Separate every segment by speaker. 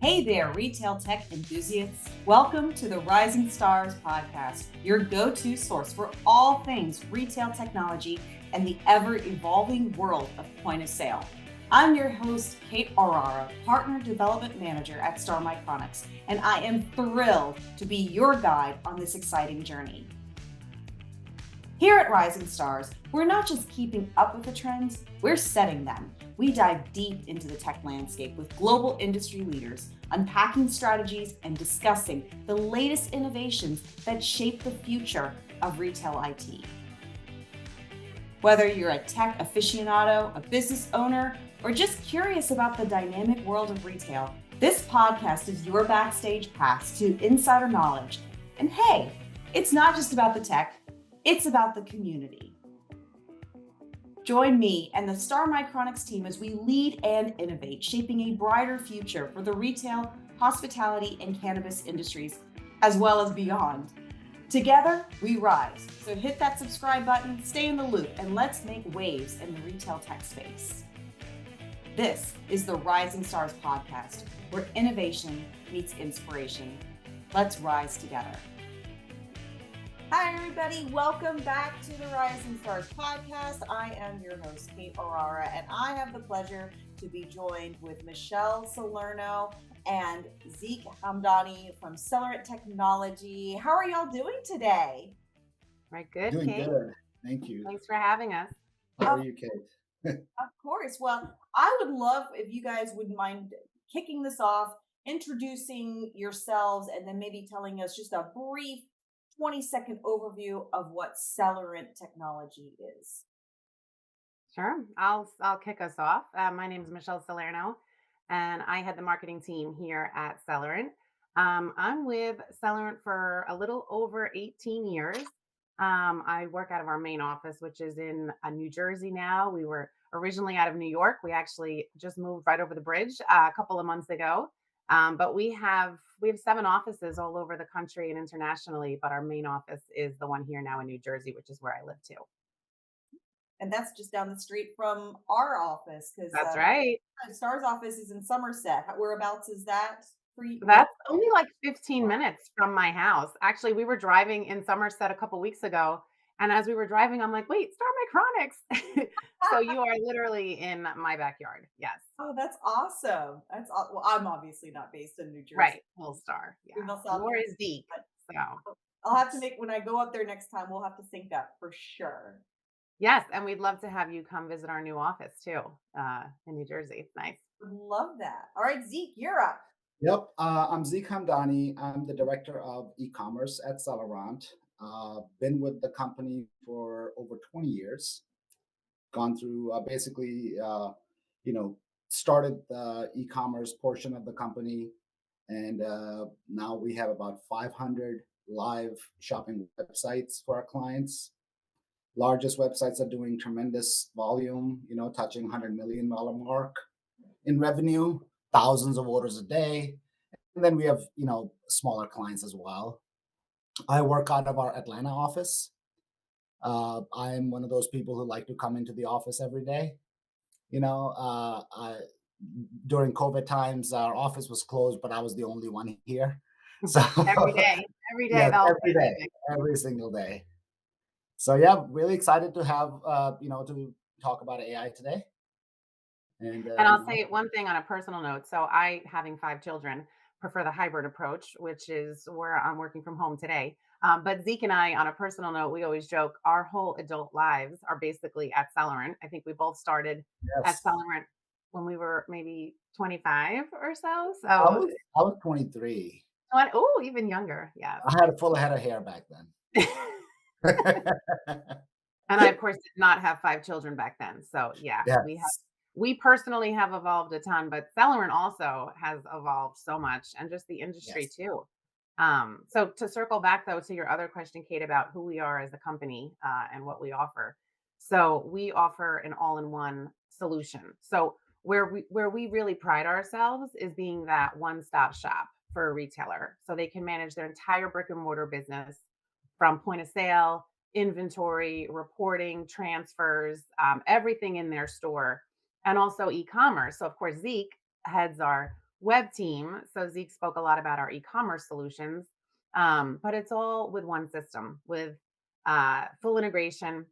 Speaker 1: Hey there, retail tech enthusiasts. Welcome to the Rising Stars podcast, your go-to source for all things retail technology and the ever-evolving world of point of sale. I'm your host, Kate Orara, Partner Development Manager at Star Micronics, and I am thrilled to be your guide on this exciting journey. Here at Rising Stars, we're not just keeping up with the trends, we're setting them. We dive deep into the tech landscape with global industry leaders, unpacking strategies and discussing the latest innovations that shape the future of retail IT. Whether you're a tech aficionado, a business owner, or just curious about the dynamic world of retail, this podcast is your backstage pass to insider knowledge. And hey, it's not just about the tech, it's about the community. Join me and the Star Micronics team as we lead and innovate, shaping a brighter future for the retail, hospitality, and cannabis industries, as well as beyond. Together, we rise. So hit that subscribe button, stay in the loop, and let's make waves in the retail tech space. This is the Rising Stars podcast, where innovation meets inspiration. Let's rise together. Hi, everybody. Welcome back to the Rising Stars podcast. I am your host, Kate Orara, and I have the pleasure to be joined with Michele Salerno and Zeke Hamdani from Celerant Technology. How are y'all doing today?
Speaker 2: Right, good,
Speaker 3: Doing
Speaker 2: Kate.
Speaker 3: good. Thank you.
Speaker 2: Thanks for having us.
Speaker 3: How are you, Kate?
Speaker 1: Of course. Well, I would love if you guys wouldn't mind kicking this off, introducing yourselves, and then maybe telling us just a brief 20-second overview of what Celerant Technology is.
Speaker 2: Sure, I'll kick us off. My name is Michele Salerno, and I head the marketing team here at Celerant. I'm with Celerant for a little over 18 years. I work out of our main office, which is in New Jersey now. We were originally out of New York. We actually just moved right over the bridge a couple of months ago. But we have 7 offices all over the country and internationally. But our main office is the one here now in New Jersey, which is where I live too.
Speaker 1: And that's just down the street from our office because
Speaker 2: That's right.
Speaker 1: Star's office is in Somerset. Whereabouts is that for you?
Speaker 2: That's only like 15 minutes from my house. Actually, we were driving in Somerset a couple weeks ago, and as we were driving, I'm like, "Wait, Star Micronics." So you are literally in my backyard. Yes.
Speaker 1: Oh, that's awesome. Well, I'm obviously not based in New Jersey.
Speaker 2: Right. Full Star. Yeah.
Speaker 1: We're in South
Speaker 2: Nor is
Speaker 1: Jersey,
Speaker 2: Zeke.
Speaker 1: but
Speaker 2: So,
Speaker 1: I'll have to make when I go up there next time. We'll have to sync up for sure.
Speaker 2: yes, and we'd love to have you come visit our new office too, in New Jersey. It's nice.
Speaker 1: Would love that. All right, Zeke, you're up.
Speaker 3: Yep. I'm Zeke Hamdani. I'm the director of e-commerce at Celerant. Been with the company for over 20 years. Gone through you know, started the e-commerce portion of the company, and now we have about 500 live shopping websites for our clients. Largest websites are doing tremendous volume, touching $100 million mark in revenue, thousands of orders a day. And then we have, smaller clients as well. I work out of our Atlanta office. I'm one of those people who like to come into the office every day. During COVID times, our office was closed, but I was the only one here. So
Speaker 2: Every day,
Speaker 3: yes,
Speaker 2: the whole
Speaker 3: every day,
Speaker 2: pandemic.
Speaker 3: every single day. So yeah, really excited to have to talk about AI today. And
Speaker 2: And I'll say one thing on a personal note. So I, having 5 children, prefer the hybrid approach, which is where I'm working from home today. But Zeke and I, on a personal note, we always joke our whole adult lives are basically at Celerant. I think we both started at
Speaker 3: yes,
Speaker 2: Celerant when we were maybe 25 or so.
Speaker 3: I
Speaker 2: So,
Speaker 3: was I was 23.
Speaker 2: oh, even younger. Yes.
Speaker 3: I had a full head of hair back then.
Speaker 2: And I, of course, did not have 5 children back then. So yeah,
Speaker 3: Yes,
Speaker 2: we personally have evolved a ton, but Celerant also has evolved so much and just the industry
Speaker 3: yes,
Speaker 2: too. So to circle back though to your other question, Kate, about who we are as a company and what we offer. So we offer an all-in-one solution. So where we really pride ourselves is being that one-stop shop for a retailer. So they can manage their entire brick and mortar business from point of sale, inventory, reporting, transfers, everything in their store, and also e-commerce. So of course, Zeke heads our web team. So Zeke spoke a lot about our e-commerce solutions, but it's all with one system with full integration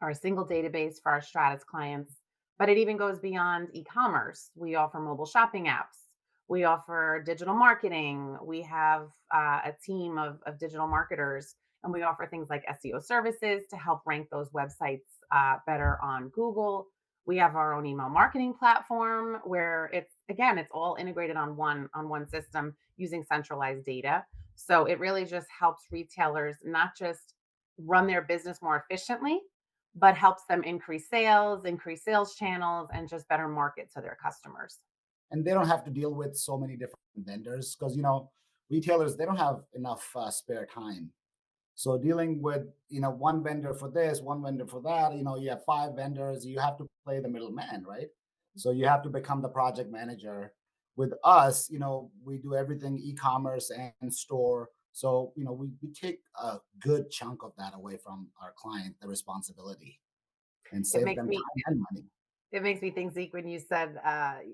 Speaker 2: or a single database for our Stratus clients. But it even goes beyond e-commerce. We offer mobile shopping apps. We offer digital marketing. We have a team of digital marketers, and we offer things like SEO services to help rank those websites better on Google. We have our own email marketing platform where it's all integrated on one system using centralized data. So it really just helps retailers not just run their business more efficiently, but helps them increase sales channels, and just better market to their customers.
Speaker 3: And they don't have to deal with so many different vendors because retailers, they don't have enough spare time. So dealing with one vendor for this, one vendor for that, you have five vendors, you have to play the middleman, right? So you have to become the project manager. With us, we do everything e-commerce and store. So we take a good chunk of that away from our client, the responsibility, and
Speaker 2: It
Speaker 3: save
Speaker 2: makes
Speaker 3: them
Speaker 2: me
Speaker 3: time and money.
Speaker 2: it makes me think, Zeke, when you said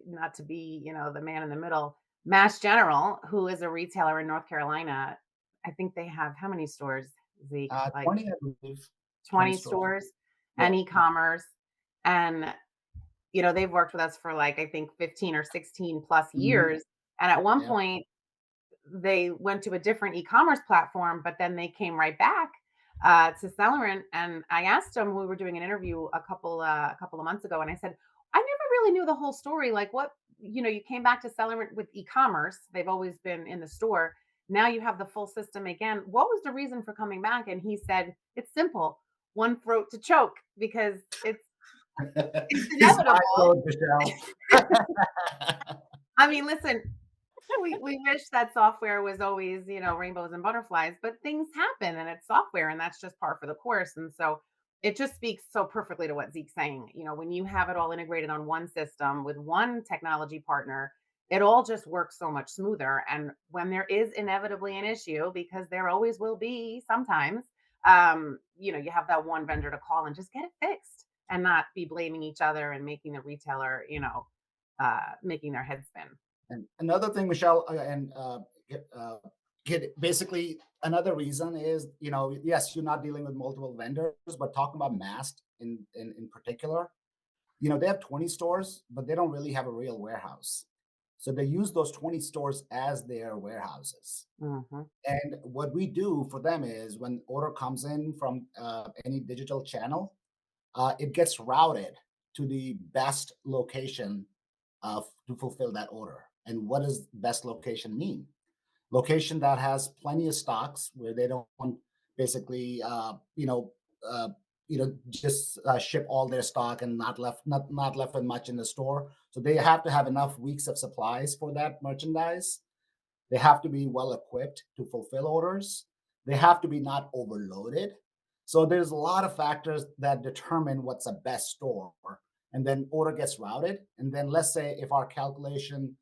Speaker 2: not to be, the man in the middle. Mass General, who is a retailer in North Carolina, I think they have how many stores, Zeke? Like
Speaker 3: 20, I believe, 20
Speaker 2: 20
Speaker 3: stores.
Speaker 2: stores and
Speaker 3: Yeah.
Speaker 2: e-commerce. And they've worked with us for like I think 15 or 16 plus
Speaker 3: Mhm.
Speaker 2: years. And at one
Speaker 3: Yeah.
Speaker 2: point they went to a different e-commerce platform, but then they came right back to Celerant. And I asked them, we were doing an interview a couple of months ago, and I said, I never really knew the whole story. Like, what you came back to Celerant with e-commerce. They've always been in the store. Now you have the full system again. What was the reason for coming back? And he said, it's simple: one throat to choke, because it's
Speaker 3: He's my
Speaker 2: inevitable.
Speaker 3: code, Michelle.
Speaker 2: I mean, listen, we wish that software was always, rainbows and butterflies, but things happen and it's software, and that's just par for the course. And so it just speaks so perfectly to what Zeke's saying. When you have it all integrated on one system with one technology partner, it all just works so much smoother. And when there is inevitably an issue, because there always will be sometimes, you have that one vendor to call and just get it fixed and not be blaming each other and making the retailer, making their head spin.
Speaker 3: And another thing, Michelle, and basically another reason is, yes, you're not dealing with multiple vendors, but talking about Mast in particular, they have 20 stores, but they don't really have a real warehouse. So they use those 20 stores as their warehouses.
Speaker 2: Mhm.
Speaker 3: And what we do for them is when order comes in from any digital channel, it gets routed to the best location to fulfill that order. And what does best location mean? Location that has plenty of stocks where they don't basically, uh, just ship all their stock and not left with much in the store. So they have to have enough weeks of supplies for that merchandise. They have to be well equipped to fulfill orders. They have to be not overloaded. So there's a lot of factors that determine what's a best store. And then order gets routed. And then let's say if our calculation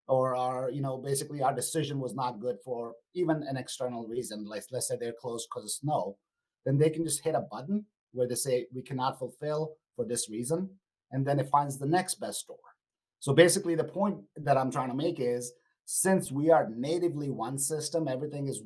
Speaker 3: or our, basically our decision was not good for even an external reason, like let's say they're closed because of snow, then they can just hit a button where they say we cannot fulfill for this reason. And then it finds the next best store. So basically the point that I'm trying to make is since we are natively one system, everything is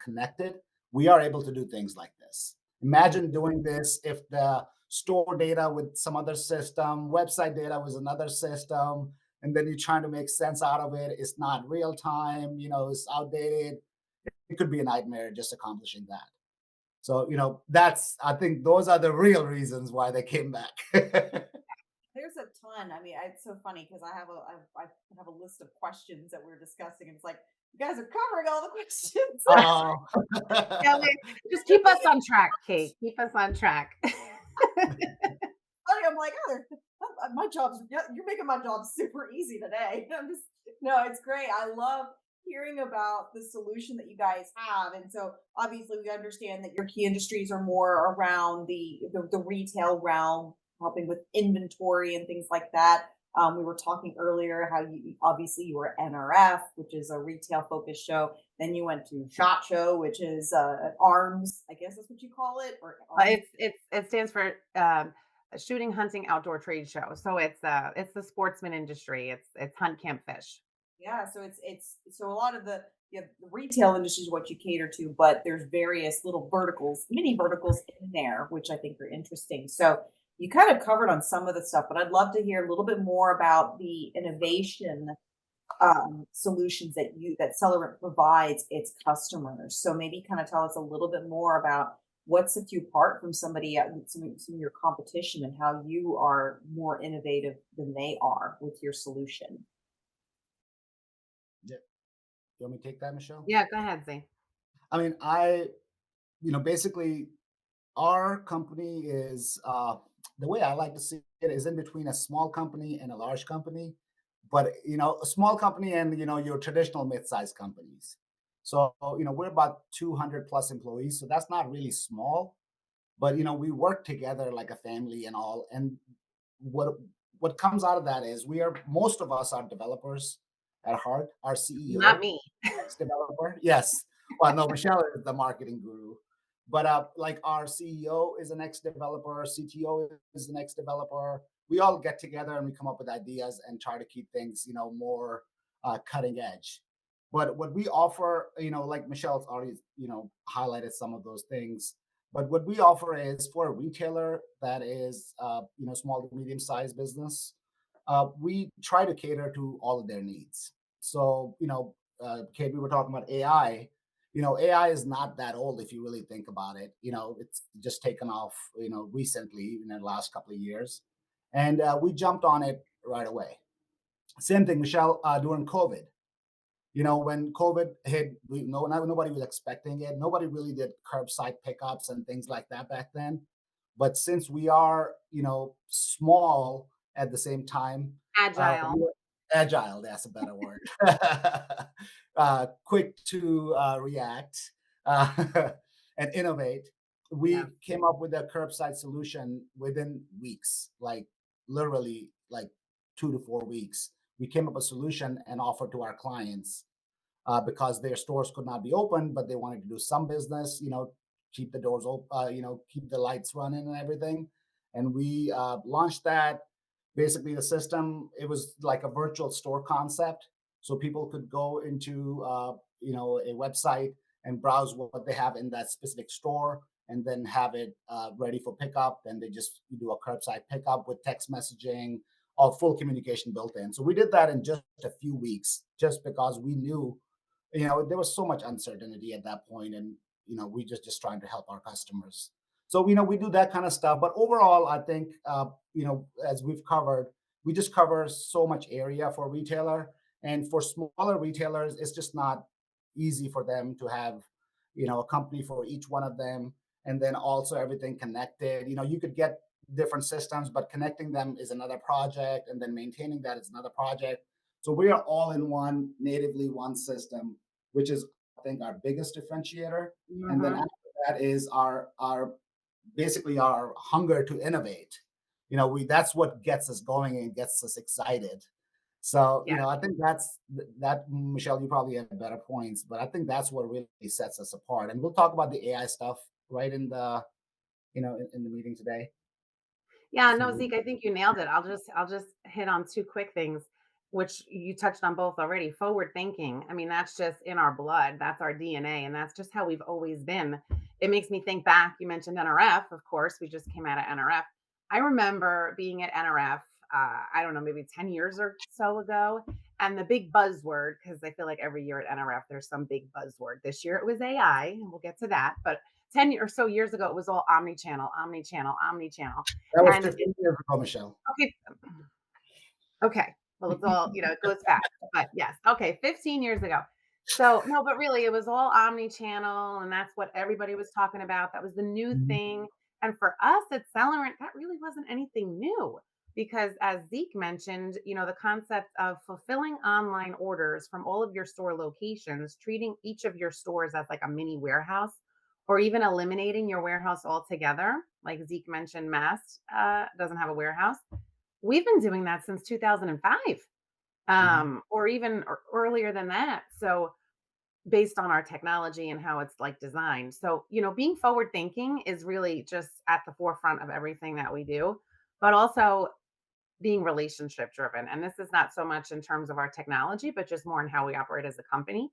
Speaker 3: connected. We are able to do things like this. Imagine doing this if the store data with some other system, website data was another system, and then you're trying to make sense out of it. It's not real time, it's outdated. It could be a nightmare just accomplishing that. So, that's I think those are the real reasons why they came back.
Speaker 1: There's a ton. I mean, it's so funny because I have a list of questions that we're discussing, and it's like you guys are covering all the questions.
Speaker 3: Oh.
Speaker 2: Yeah, just keep us on track, Kate. Keep us on track.
Speaker 1: Funny, I'm like, my job's you're making my job super easy today. I'm just no, it's great. I love hearing about the solution that you guys have, and so obviously we understand that your key industries are more around the retail realm, helping with inventory and things like that. We were talking earlier how you were NRF, which is a retail focused show. Then you went to Shot Show, which is arms. I guess that's what you call it, or arms.
Speaker 2: It stands for a shooting, hunting, outdoor trade show. So it's the sportsman industry. It's hunt, camp, fish.
Speaker 1: Yeah, so it's so a lot of the retail industry is what you cater to, but there's various little verticals, mini verticals in there, which I think are interesting. So you kind of covered on some of the stuff, but I'd love to hear a little bit more about the innovation solutions that Celerant provides its customers. So maybe kind of tell us a little bit more about what sets you apart from some of your competition and how you are more innovative than they are with your solution.
Speaker 3: Yeah. You want me to take that, Michelle?
Speaker 2: Yeah, go ahead, Z.
Speaker 3: I mean, basically, our company is the way I like to see it is in between a small company and a large company, but a small company and your traditional mid-sized companies. So we're about 200 plus employees, so that's not really small, but we work together like a family and all. And what what comes out of that is most of us are developers at heart. Our
Speaker 2: Not
Speaker 3: CEO
Speaker 2: me.
Speaker 3: ex-developer. Yes. Well, no, Michelle is the marketing guru. But like our CEO is an ex-developer, our CTO is an ex-developer. We all get together and we come up with ideas and try to keep things, more cutting edge. But what we offer, like Michelle's already, highlighted some of those things. But what we offer is for a retailer that is, small to medium sized business, we try to cater to all of their needs. So, Kate, we were talking about AI. AI is not that old if you really think about it. It's just taken off, recently in the last couple of years, and we jumped on it right away. Same thing, Michelle, during COVID. When COVID hit, nobody was expecting it. Nobody really did curbside pickups and things like that back then. But since we are, small at the same time,
Speaker 2: Agile.
Speaker 3: we're agile. That's a better word. Quick to react uh, and innovate.
Speaker 2: Yeah.
Speaker 3: We came up with a curbside solution within weeks, like literally like 2 to 4 weeks. We came up with a solution and offered to our clients because their stores could not be open, but they wanted to do some business, keep the doors open, keep the lights running and everything. And we launched that. Basically, the system, it was like a virtual store concept. So people could go into, a website and browse what they have in that specific store and then have it ready for pickup. Then they just do a curbside pickup with text messaging, all full communication built in. So we did that in just a few weeks, just because we knew there was so much uncertainty at that point, and we just trying to help our customers. So we do that kind of stuff. But overall, I think as we've covered, we just cover so much area for retailer, and for smaller retailers, it's just not easy for them to have a company for each one of them, and then also everything connected. You could get different systems, but connecting them is another project, and then maintaining that is another project. So we are all in one, natively one system, which is, I think, our biggest differentiator. And then
Speaker 2: Hmm.
Speaker 3: after that is our basically our hunger to innovate. We that's what gets us going and gets us excited. So,
Speaker 2: Yeah.
Speaker 3: I think that, Michelle, you probably have better points, but I think that's what really sets us apart. And we'll talk about the AI stuff right in the, in the meeting today.
Speaker 2: Yeah,
Speaker 3: So
Speaker 2: no, Zeke, I think you nailed it. I'll just hit on two quick things, which you touched on both already. Forward thinking. I mean, that's just in our blood. That's our DNA, and that's just how we've always been. It makes me think back. You mentioned NRF, of course. We just came out of NRF. I remember being at NRF. I don't know, maybe 10 years or so ago. And the big buzzword, because I feel like every year at NRF, there's some big buzzword. This year it was AI, and we'll get to that. But 10 or so years ago, it was all omni-channel, omni-channel, omni-channel.
Speaker 3: that was
Speaker 2: And
Speaker 3: 15 years ago, Michelle.
Speaker 2: okay, okay. Well, it's all, it goes fast. But yes, okay, 15 years ago. So, no, but really, it was all omni-channel, and that's what everybody was talking about. That was the new
Speaker 3: Mhm.
Speaker 2: thing. And for us at Celerant, that really wasn't anything new because, as Zeke mentioned, the concept of fulfilling online orders from all of your store locations, treating each of your stores as like a mini warehouse, or even eliminating your warehouse altogether. Like Zeke mentioned, Mass doesn't have a warehouse. We've been doing that since 2005,
Speaker 3: Mhm.
Speaker 2: or even earlier than that. So, based on our technology and how it's like designed. So, being forward thinking is really just at the forefront of everything that we do. but also being relationship driven. And this is not so much in terms of our technology, but just more in how we operate as a company.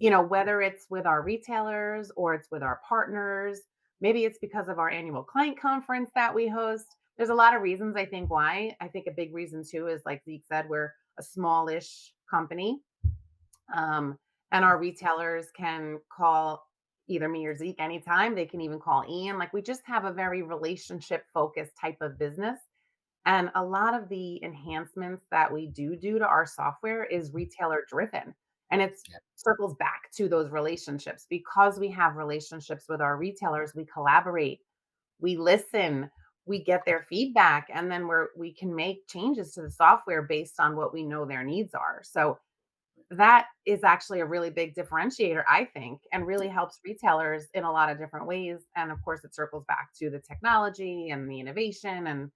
Speaker 2: Whether it's with our retailers or it's with our partners, maybe it's because of our annual client conference that we host. There's a lot of reasons I think why. I think a big reason too is like Zeke said, we're a smallish company. And our retailers can call either me or Zeke anytime. They can even call Ian. Like we just have a very relationship focused type of business. And a lot of the enhancements that we do to our software is retailer driven. And it
Speaker 3: Yeah.
Speaker 2: circles back to those relationships. Because we have relationships with our retailers, we collaborate, we listen, we get their feedback, and then we can make changes to the software based on what we know their needs are. So that is actually a really big differentiator, I think, and really helps retailers in a lot of different ways. And of course, it circles back to the technology and the innovation and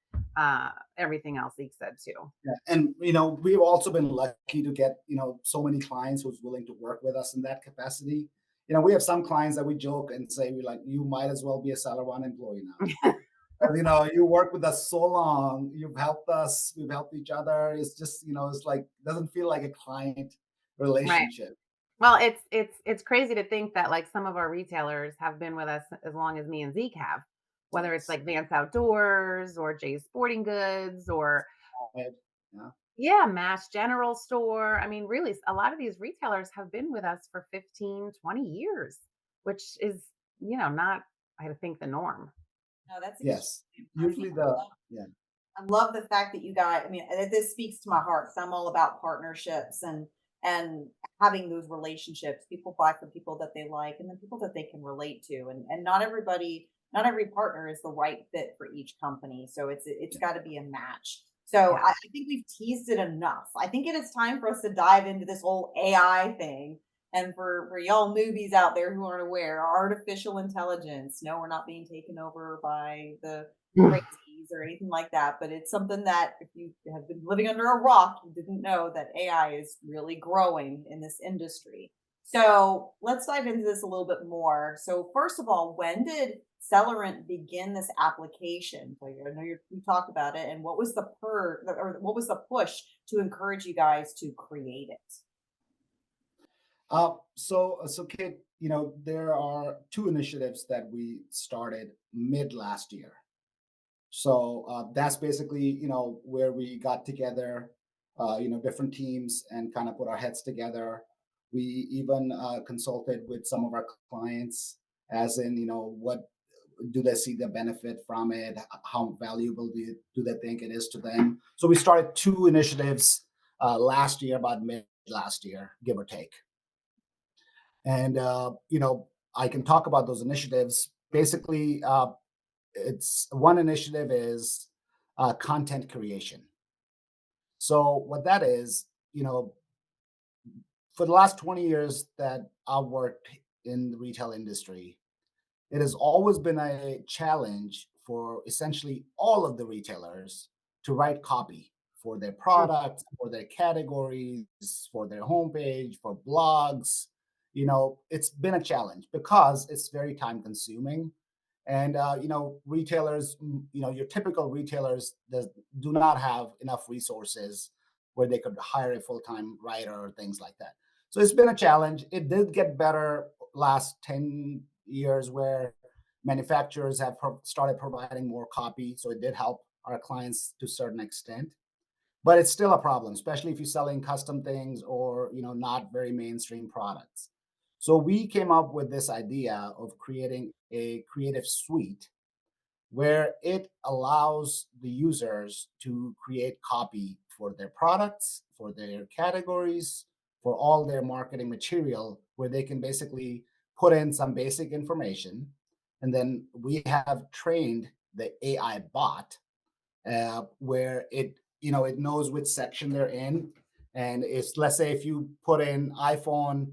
Speaker 2: everything else Zeke said too.
Speaker 3: Yeah. And we've also been lucky to get so many clients who's willing to work with us in that capacity. We have some clients that we joke and say we like, you might as well be a Celerant employee now. You work with us so long, you've helped us, we've helped each other. It's just it's like, doesn't feel like a client
Speaker 2: Right.
Speaker 3: relationship.
Speaker 2: Well, it's crazy to think that like some of our retailers have been with us as long as me and Zeke have, whether it's
Speaker 3: Yes.
Speaker 2: like Vance Outdoors or Jay's Sporting Goods or
Speaker 3: Right. Yeah.
Speaker 2: yeah, Mass General Store. I mean, really, a lot of these retailers have been with us for 15, 20 years, which is, not, I think, the norm.
Speaker 1: No, that's
Speaker 3: Yes.
Speaker 1: extremely impressive.
Speaker 3: Usually the yeah.
Speaker 1: I love the fact that you guys, I mean, this speaks to my heart because I'm all about partnerships and having those relationships. People buy from people that they like and then people that they can relate to. And not everybody, not every partner is the right fit for each company. So it's got to be a match. So
Speaker 2: Yeah.
Speaker 1: I think we've teased it enough. I think it is time for us to dive into this whole AI thing. And for y'all newbies out there who aren't aware, artificial intelligence. No, we're not being taken over by the crazies or anything like that, but it's something that if you have been living under a rock, you didn't know that AI is really growing in this industry. So let's dive into this a little bit more. So first of all, when did Celerant begin this application? So I know you talked about it, and what was the or what was the push to encourage you guys to create it?
Speaker 3: So Kate, there are two initiatives that we started mid last year. So that's basically, where we got together, different teams and kind of put our heads together. We even consulted with some of our clients, as in, what do they see the benefit from it? How valuable do they think it is to them? So we started two initiatives last year, about mid last year, give or take. And, I can talk about those initiatives. Basically, it's one initiative is content creation. So what that is, for the last 20 years that I've worked in the retail industry, it has always been a challenge for essentially all of the retailers to write copy for their products, for their categories, for their homepage, for blogs. It's been a challenge because it's very time consuming. And retailers, your typical retailers do not have enough resources where they could hire a full-time writer or things like that. So it's been a challenge. It did get better last 10 years where manufacturers have started providing more copy. So it did help our clients to a certain extent, but it's still a problem, especially if you're selling custom things or, not very mainstream products. So we came up with this idea of creating a creative suite where it allows the users to create copy for their products, for their categories, for all their marketing material, where they can basically put in some basic information. And then we have trained the AI bot where it knows which section they're in. And it's, let's say if you put in iPhone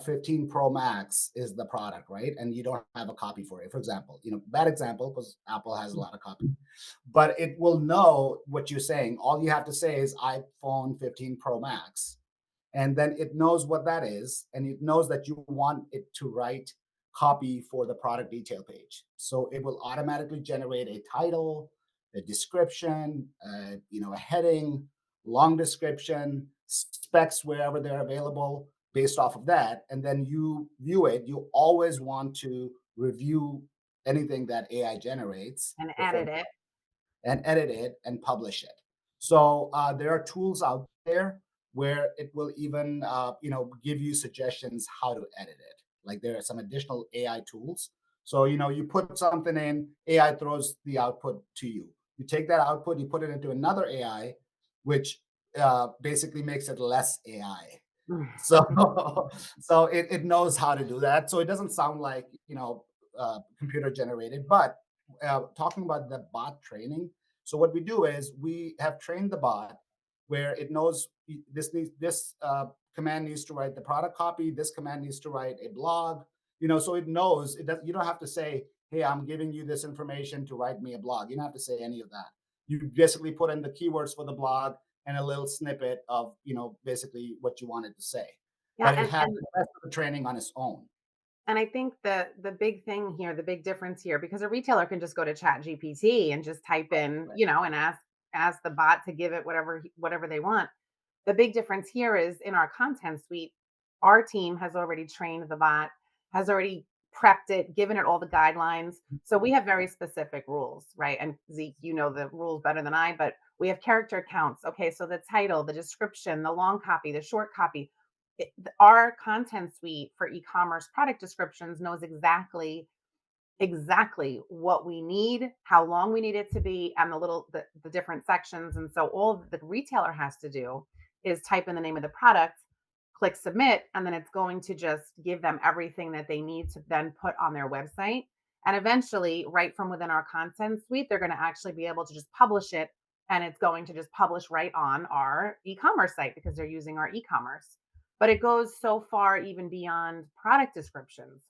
Speaker 3: 15 Pro Max is the product, right? And you don't have a copy for it, for example. Bad example because Apple has a lot of copy, but it will know what you're saying. All you have to say is iPhone 15 Pro Max, and then it knows what that is, and it knows that you want it to write copy for the product detail page. So it will automatically generate a title, a description, a heading, long description, specs wherever they're available based off of that, and then you view it. You always want to review anything that AI generates
Speaker 2: And
Speaker 3: before
Speaker 2: edit it.
Speaker 3: and edit it and publish it. So there are tools out there where it will even give you suggestions how to edit it. Like there are some additional AI tools. So you put something in, AI throws the output to you. You take that output, you put it into another AI, which basically makes it less AI. So so it knows how to do that. So it doesn't sound like computer generated. But talking about the bot training, so what we do is we have trained the bot where it knows this command needs to write the product copy, this command needs to write a blog. So it knows it does. You don't have to say, hey, I'm giving you this information to write me a blog. You don't have to say any of that. You basically put in the keywords for the blog and a little snippet of basically what you wanted to say,
Speaker 2: Yeah,
Speaker 3: but it
Speaker 2: and
Speaker 3: has
Speaker 2: and
Speaker 3: the rest of the training on its own.
Speaker 2: and I think the big thing here, the big difference here, because a retailer can just go to Chat GPT and just type in,
Speaker 3: Right.
Speaker 2: and ask the bot to give it whatever they want. The big difference here is in our content suite, our team has already trained the bot, has already prepped it, given it all the guidelines. So we have very specific rules, right? And Zeke, you know the rules better than I, but we have character counts. Okay, so the title, the description, the long copy, the short copy. Our content suite for e-commerce product descriptions knows exactly what we need, how long we need it to be, and the different sections. And so all the retailer has to do is type in the name of the product, click submit, and then it's going to just give them everything that they need to then put on their website. And eventually, right from within our content suite, they're going to actually be able to just publish it, and it's going to just publish right on our e-commerce site because they're using our e-commerce. But it goes so far even beyond product descriptions.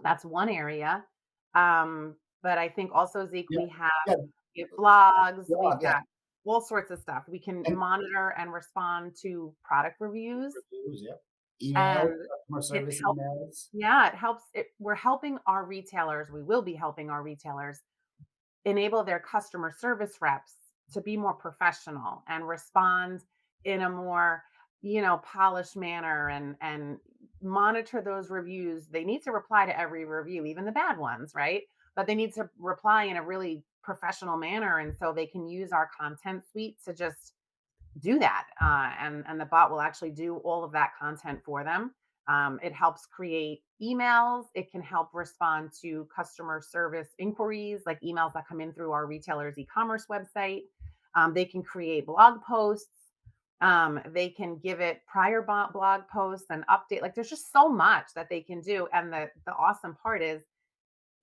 Speaker 2: That's one area. But I think also, Zeke,
Speaker 3: Yeah, yeah,
Speaker 2: we have blogs, we've
Speaker 3: blog, yeah,
Speaker 2: got all sorts of stuff. We can
Speaker 3: and
Speaker 2: monitor and respond to product reviews,
Speaker 3: reviews, yeah, emails,
Speaker 2: and
Speaker 3: customer
Speaker 2: it
Speaker 3: service
Speaker 2: helps.
Speaker 3: emails.
Speaker 2: Yeah, it helps. We're helping our retailers. We will be helping our retailers enable their customer service reps to be more professional and respond in a more polished manner, and monitor those reviews. They need to reply to every review, even the bad ones, right? But they need to reply in a really professional manner, and so they can use our content suite to just do that, and the bot will actually do all of that content for them. It helps create emails. It can help respond to customer service inquiries, like emails that come in through our retailer's e-commerce website. They can create blog posts. They can give it prior blog posts and update. Like there's just so much that they can do. And the awesome part is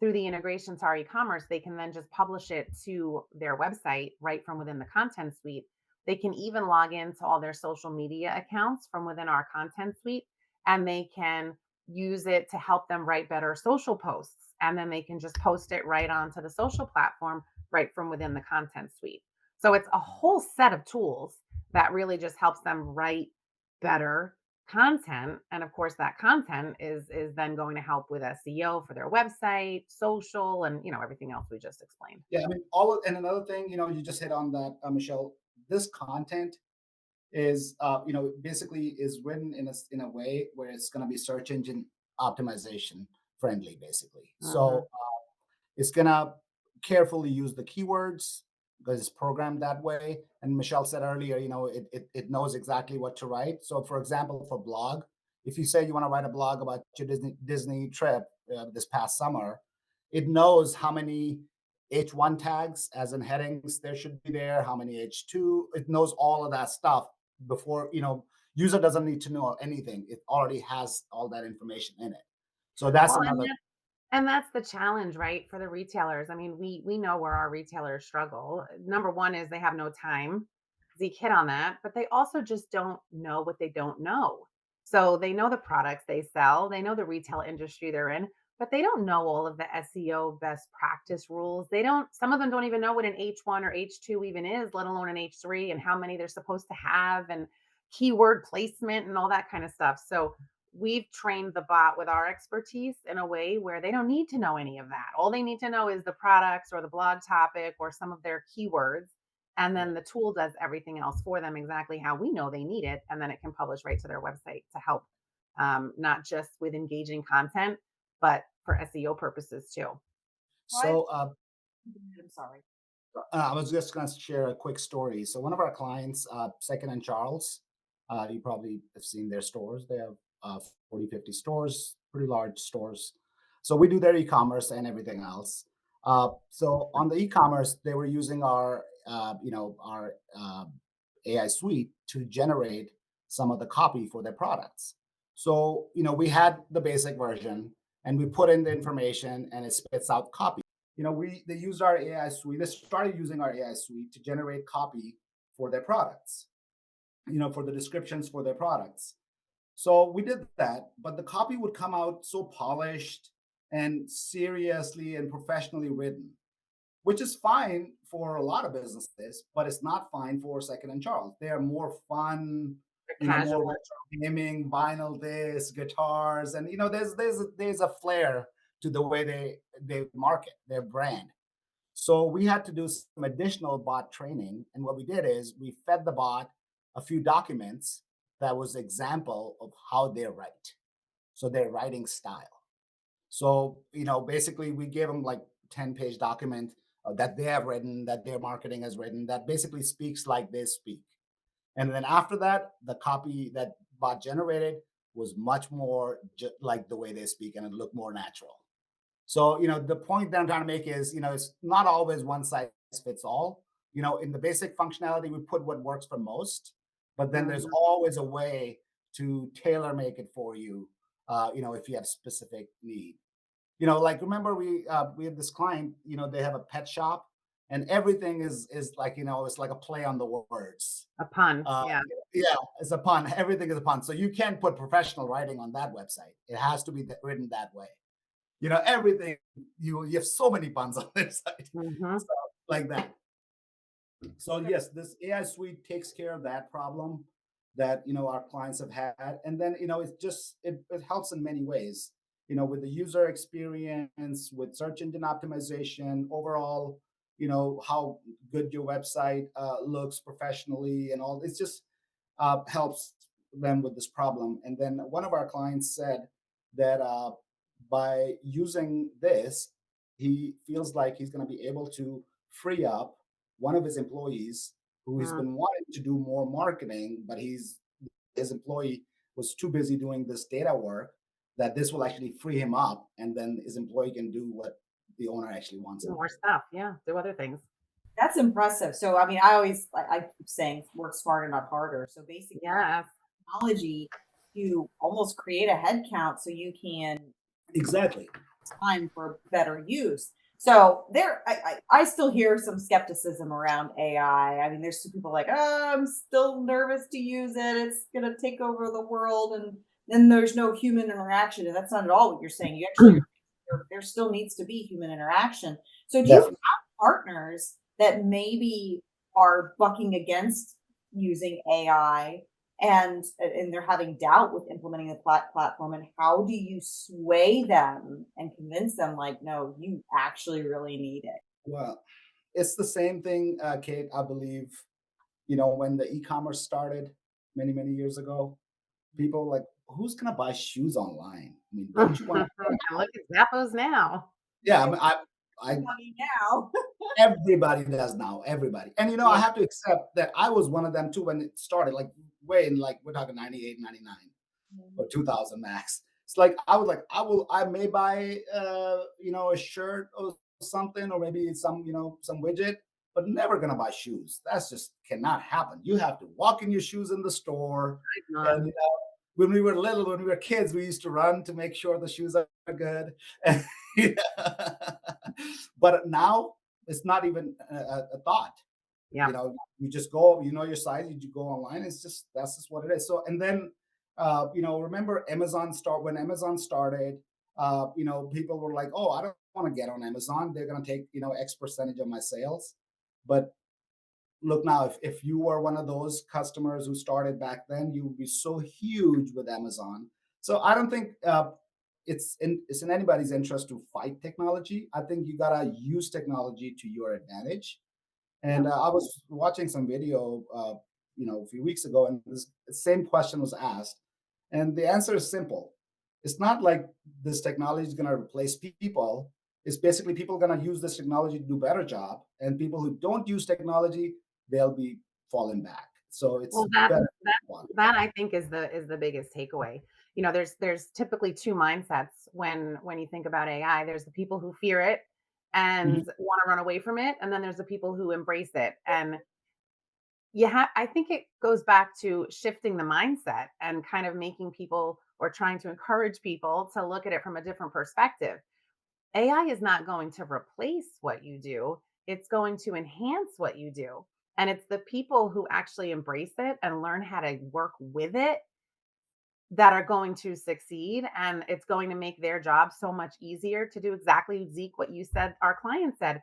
Speaker 2: through the integration to our e-commerce, they can then just publish it to their website right from within the content suite. They can even log into all their social media accounts from within our content suite, and they can use it to help them write better social posts. And then they can just post it right onto the social platform right from within the content suite. So it's a whole set of tools that really just helps them write better content. And of course that content is then going to help with SEO for their website, social, and everything else we just explained.
Speaker 3: Yeah, I mean, and another thing, you just hit on that, Michelle. This content is, basically is written in a way where it's going to be search engine optimization friendly, basically.
Speaker 2: Mhm.
Speaker 3: So it's gonna carefully use the keywords because it's programmed that way. And Michelle said earlier, it knows exactly what to write. So, for example, for blog, if you say you want to write a blog about your Disney trip this past summer, it knows how many H1 tags, as in headings, there should be there, how many H2. It knows all of that stuff before, user doesn't need to know anything. It already has all that information in it. So that's
Speaker 2: Well,
Speaker 3: another.
Speaker 2: and that's the challenge, right, for the retailers. I mean, we know where our retailers struggle. Number one is they have no time. Zeke hit on that, but they also just don't know what they don't know. So they know the products they sell, they know the retail industry they're in, but they don't know all of the SEO best practice rules. They don't, some of them don't even know what an H1 or H2 even is, let alone an H3, and how many they're supposed to have, and keyword placement and all that kind of stuff. So we've trained the bot with our expertise in a way where they don't need to know any of that. All they need to know is the products or the blog topic or some of their keywords. And then the tool does everything else for them exactly how we know they need it. And then it can publish right to their website to help, not just with engaging content, but for SEO purposes too.
Speaker 1: What?
Speaker 3: So
Speaker 1: I'm sorry.
Speaker 3: I was just going to share a quick story. So one of our clients, Second and Charles, you probably have seen their stores. They have 40, 50 stores, pretty large stores. So we do their e-commerce and everything else. So on the e-commerce, they were using our AI suite to generate some of the copy for their products. So, we had the basic version and we put in the information and it spits out copy. They used our AI suite. They started using our AI suite to generate copy for their products, for the descriptions for their products. So we did that, but the copy would come out so polished and seriously and professionally written, which is fine for a lot of businesses, but it's not fine for Second and Charles. They are more fun,
Speaker 2: They're
Speaker 3: more
Speaker 2: casual.
Speaker 3: retro gaming, vinyl discs, guitars, and there's a flair to the way they market their brand. So we had to do some additional bot training, and what we did is we fed the bot a few documents that was example of how they write, so their writing style. So, basically we gave them like 10-page document that they have written, that their marketing has written, that basically speaks like they speak. And then after that, the copy that bot generated was much more like the way they speak, and it looked more natural. So, the point that I'm trying to make is, it's not always one size fits all. In the basic functionality, we put what works for most, but then there's
Speaker 2: Mhm.
Speaker 3: always a way to tailor make it for you, if you have specific need. Like, remember we have this client, they have a pet shop, and everything is like, it's like a play on the words.
Speaker 2: A pun.
Speaker 3: Uh,
Speaker 2: Yeah.
Speaker 3: yeah, it's a pun. Everything is a pun. So you can't put professional writing on that website. It has to be written that way. Everything, you have so many puns on this site.
Speaker 2: Hmm.
Speaker 3: So, like that. So yes, this AI suite takes care of that problem that our clients have had, and then it helps in many ways. With the user experience, with search engine optimization, overall, how good your website looks professionally, and all. It's just helps them with this problem. And then one of our clients said that by using this, he feels like he's going to be able to free up one of his employees who has
Speaker 2: Mm.
Speaker 3: been wanting to do more marketing, but his employee was too busy doing this data work, that this will actually free him up, and then his employee can do what the owner actually wants him to
Speaker 2: More
Speaker 3: do.
Speaker 2: stuff. Yeah. Do other things.
Speaker 1: That's impressive. So, I mean, I keep saying work smarter, not harder. So basically,
Speaker 2: Yes.
Speaker 1: technology to almost create a head count so you can
Speaker 3: Exactly.
Speaker 1: time for better use. So I still hear some skepticism around AI. I mean, there's some people like, oh, I'm still nervous to use it. It's gonna take over the world, and then there's no human interaction. And that's not at all what you're saying. You actually there still needs to be human interaction. So do you have
Speaker 3: Definitely.
Speaker 1: partners that maybe are bucking against using AI and they're having doubt with implementing the platform, and how do you sway them and convince them like, no, you actually really need it?
Speaker 3: Well, it's the same thing, Kate, I believe. When the e-commerce started many, many years ago, people were like, who's gonna buy shoes online? I mean, don't you want to go
Speaker 2: And
Speaker 3: out?
Speaker 2: look at Zappos now.
Speaker 3: Yeah, I
Speaker 1: It's
Speaker 3: mean, I
Speaker 1: funny now.
Speaker 3: everybody does now, everybody. And I
Speaker 2: Yeah.
Speaker 3: have to accept that I was one of them too when it started, like way in, like, we're talking 98, 99, or 2000 max. It's like I may buy a shirt or something, or maybe some widget, but never gonna buy shoes. That's just cannot happen. You have to walk in your shoes in the store.
Speaker 2: Not.
Speaker 3: And when we were little, when we were kids, we used to run to make sure the shoes are good. And, but now it's not even a thought.
Speaker 2: Yeah.
Speaker 3: You just go, your size, you go online. That's just what it is. So, and then remember when Amazon started, people were like, oh, I don't want to get on Amazon, they're going to take X percentage of my sales. But look now, if you were one of those customers who started back then, you would be so huge with Amazon So I don't think it's in anybody's interest to fight technology. I think you gotta use technology to your advantage.
Speaker 1: Yeah.
Speaker 3: And I was watching some video, a few weeks ago, and this same question was asked, and the answer is simple. It's not like this technology is going to replace people. It's basically people going to use this technology to do better job, and people who don't use technology, they'll be falling back. So it's
Speaker 2: Well, that
Speaker 3: better.
Speaker 2: that that I think is the biggest takeaway. There's typically two mindsets when you think about AI. There's the people who fear it
Speaker 3: Mhm.
Speaker 2: and want to run away from it, and then there's the people who embrace it. And I think it goes back to shifting the mindset and kind of making people or trying to encourage people to look at it from a different perspective. AI is not going to replace what you do, it's going to enhance what you do. And it's the people who actually embrace it and learn how to work with it that are going to succeed. And it's going to make their job so much easier to do exactly, Zeke, what you said, our client said,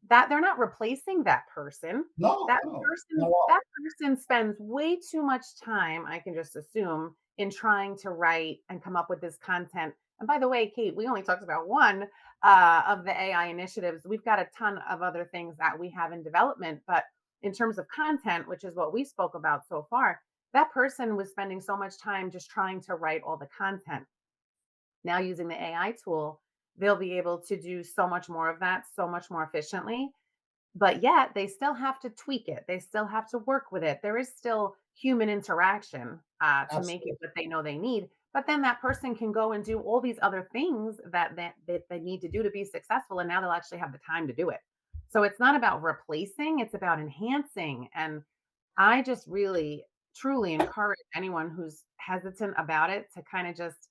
Speaker 2: that they're not replacing that person.
Speaker 3: No,
Speaker 2: That
Speaker 3: no, not
Speaker 2: person
Speaker 3: at all.
Speaker 2: that person spends way too much time, I can just assume, in trying to write and come up with this content. And by the way, Kate, we only talked about one of the AI initiatives. We've got a ton of other things that we have in development, but in terms of content, which is what we spoke about so far, that person was spending so much time just trying to write all the content. Now, using the AI tool, they'll be able to do so much more of that so much more efficiently, but yet they still have to tweak it. They still have to work with it. There is still human interaction to make it
Speaker 3: Absolutely.
Speaker 2: what they know they need. But then that person can go and do all these other things that they need to do to be successful. And now they'll actually have the time to do it. So it's not about replacing, it's about enhancing. And I just really, truly encourage anyone who's hesitant about it to kind of just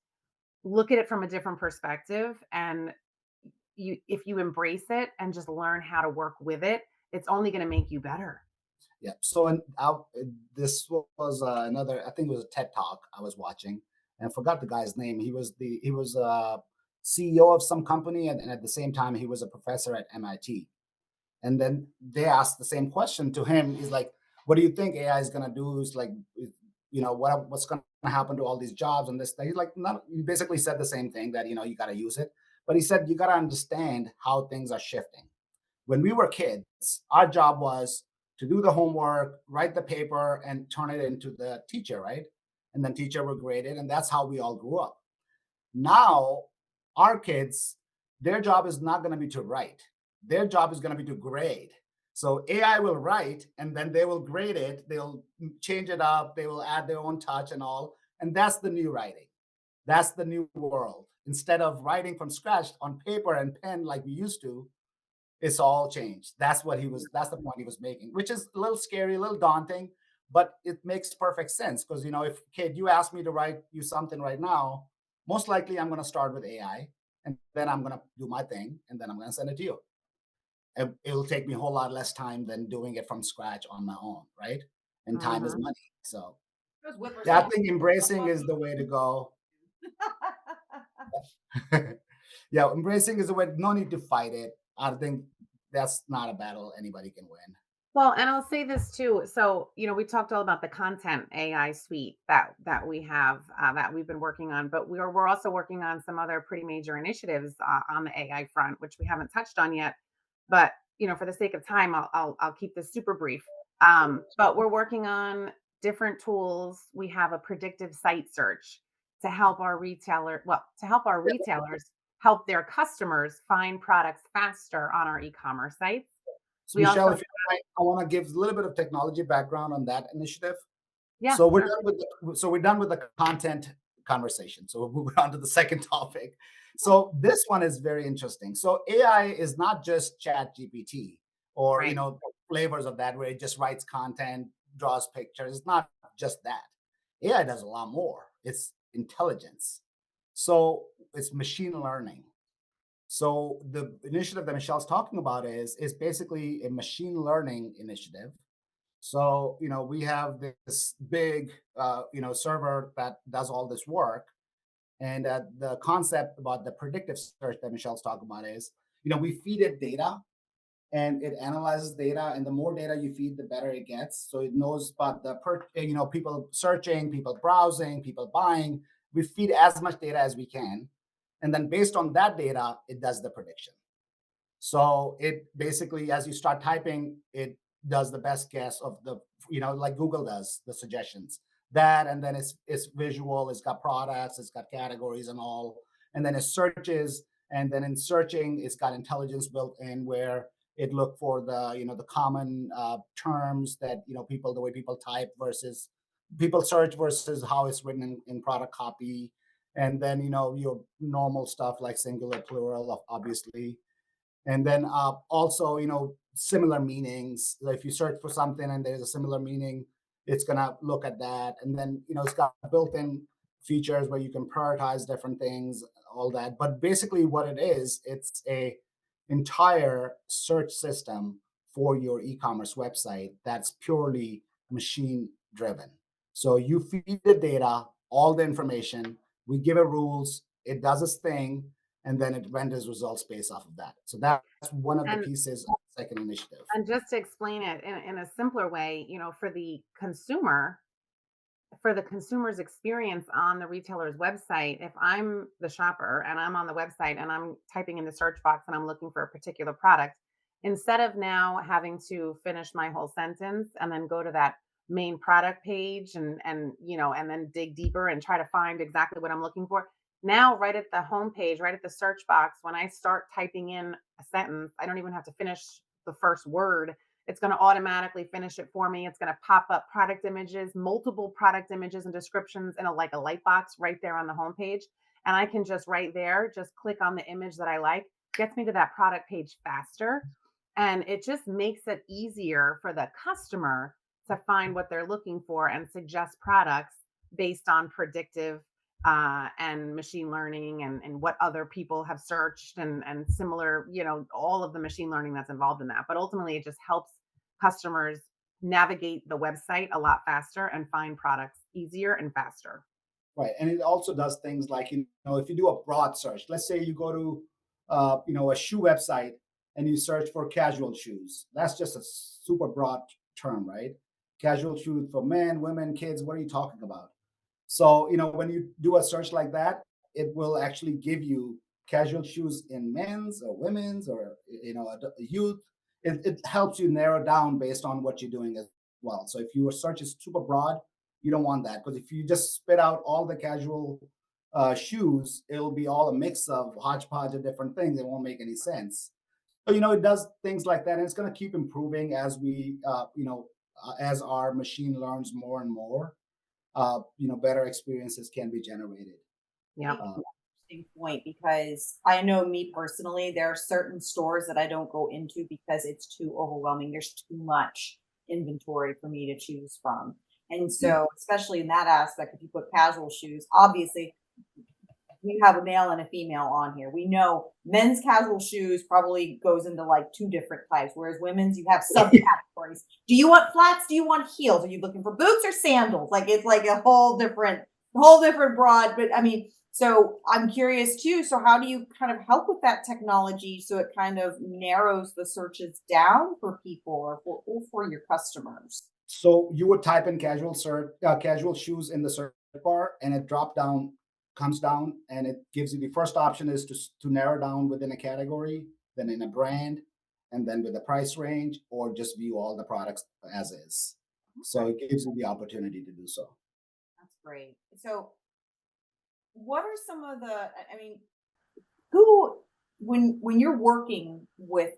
Speaker 2: look at it from a different perspective. And if you embrace it and just learn how to work with it, it's only going to make you better.
Speaker 3: Yeah. So this was another. I think it was a TED talk I was watching, and I forgot the guy's name. He was CEO of some company, and at the same time he was a professor at MIT. And then they asked the same question to him. He's like, "What do you think AI is going to do? Is like, what's going to happen to all these jobs and this thing?" He's like, "Not." He basically said the same thing, that you got to use it, but he said you got to understand how things are shifting. When we were kids, our job was to do the homework, write the paper, and turn it into the teacher, right? And then teacher would grade it, and that's how we all grew up. Now, our kids, their job is not going to be to write. Their job is going to be to grade. So AI will write, and then they will grade it. They'll change it up. They will add their own touch and all. And that's the new writing. That's the new world. Instead of writing from scratch on paper and pen like we used to, it's all changed. That's the point he was making, which is a little scary, a little daunting, but it makes perfect sense. Because if kid, you ask me to write you something right now, most likely I'm going to start with AI, and then I'm going to do my thing, and then I'm going to send it to you. It'll take me a whole lot less time than doing it from scratch on my own, right? And time is
Speaker 2: Mhm.
Speaker 3: money. So
Speaker 1: Because what we're
Speaker 3: yeah, I
Speaker 1: saying
Speaker 3: think embracing is the way to go.
Speaker 1: is
Speaker 3: Yeah, embracing is the way. No need to fight it. I think that's not a battle anybody can win.
Speaker 2: Well, and I'll say this too. So, we talked all about the content AI suite that we have that we've been working on, but we're also working on some other pretty major initiatives on the AI front, which we haven't touched on yet. But for the sake of time, I'll keep this super brief. But we're working on different tools. We have a predictive site search to help our retailers help their customers find products faster on our e-commerce sites.
Speaker 3: So,
Speaker 2: We
Speaker 3: Michelle,
Speaker 2: also,
Speaker 3: if you don't mind, I want to give a little bit of technology background on that initiative.
Speaker 2: yeah,
Speaker 3: So
Speaker 2: sure.
Speaker 3: we're done with the content conversation. So we're moving on to the second topic. So this one is very interesting. So AI is not just Chat GPT or
Speaker 2: Right.
Speaker 3: flavors of that where it just writes content, draws pictures. It's not just that. AI does a lot more. It's intelligence. So it's machine learning. So the initiative that Michelle's talking about is basically a machine learning initiative. So we have this big server that does all this work, and the concept about the predictive search that Michelle's talking about is we feed it data, and it analyzes data, and the more data you feed, the better it gets. So it knows about people searching, people browsing, people buying. we feed as much data as we can. And then based on that data, it does the prediction. So it basically, as you start typing, it does the best guess of the, like Google does the suggestions. That, and then it's visual, it's got products, it's got categories and all. And then it searches, and then in searching, it's got intelligence built in where it look for the common terms that people, the way people type versus people search versus how it's written in product copy. And then your normal stuff like singular, plural, obviously. And then also similar meanings. If you search for something and there's a similar meaning, it's going to look at that. And then it's got built-in features where you can prioritize different things, all that. But basically what it is, it's a entire search system for your e-commerce website that's purely machine driven. So you feed the data, all the information, we give it rules, it does its thing, and then it renders results based off of that. So that's one of the
Speaker 2: And
Speaker 3: pieces of the second initiative.
Speaker 2: and just to explain it in a simpler way, for the consumer, for the consumer's experience on the retailer's website, if I'm the shopper and I'm on the website and I'm typing in the search box and I'm looking for a particular product, instead of now having to finish my whole sentence and then go to that main product page and then dig deeper and try to find exactly what I'm looking for. Now, right at the home page, right at the search box, when I start typing in a sentence, I don't even have to finish the first word. It's going to automatically finish it for me. It's going to pop up product images, multiple product images and descriptions in like a light box right there on the homepage. And I can just right there, just click on the image that I like, gets me to that product page faster. And it just makes it easier for the customer to find what they're looking for and suggest products based on predictive and machine learning and what other people have searched and similar, all of the machine learning that's involved in that. But ultimately, it just helps customers navigate the website a lot faster and find products easier and faster.
Speaker 3: Right. And it also does things like, if you do a broad search, let's say you go to, a shoe website and you search for casual shoes. That's just a super broad term, right? Casual shoes for men, women, kids. What are you talking about? So, when you do a search like that, it will actually give you casual shoes in men's or women's or, youth. It helps you narrow down based on what you're doing as well. So if your search is super broad, you don't want that, because if you just spit out all the casual shoes, it'll be all a mix of hodgepodge of different things. It won't make any sense. So, it does things like that. And it's going to keep improving as as our machine learns more and more. Better experiences can be generated.
Speaker 2: Yeah.
Speaker 1: Interesting point, because I know me personally, there are certain stores that I don't go into because it's too overwhelming. There's too much inventory for me to choose from. And so, especially in that aspect, if you put casual shoes, obviously you have a male and a female on here. We know men's casual shoes probably goes into like two different types, whereas women's, you have subcategories. Do you want flats? Do you want heels? Are you looking for boots or sandals? Like it's like a whole different broad. But I mean, so I'm curious too. So how do you kind of help with that technology so it kind of narrows the searches down for people or for your customers?
Speaker 3: So you would type in casual shoes in the search bar, and it comes down, and it gives you the first option is to narrow down within a category, then in a brand, and then with the price range, or just view all the products as is. So it gives you the opportunity to do so.
Speaker 1: That's great. So what are some of I mean, who when you're working with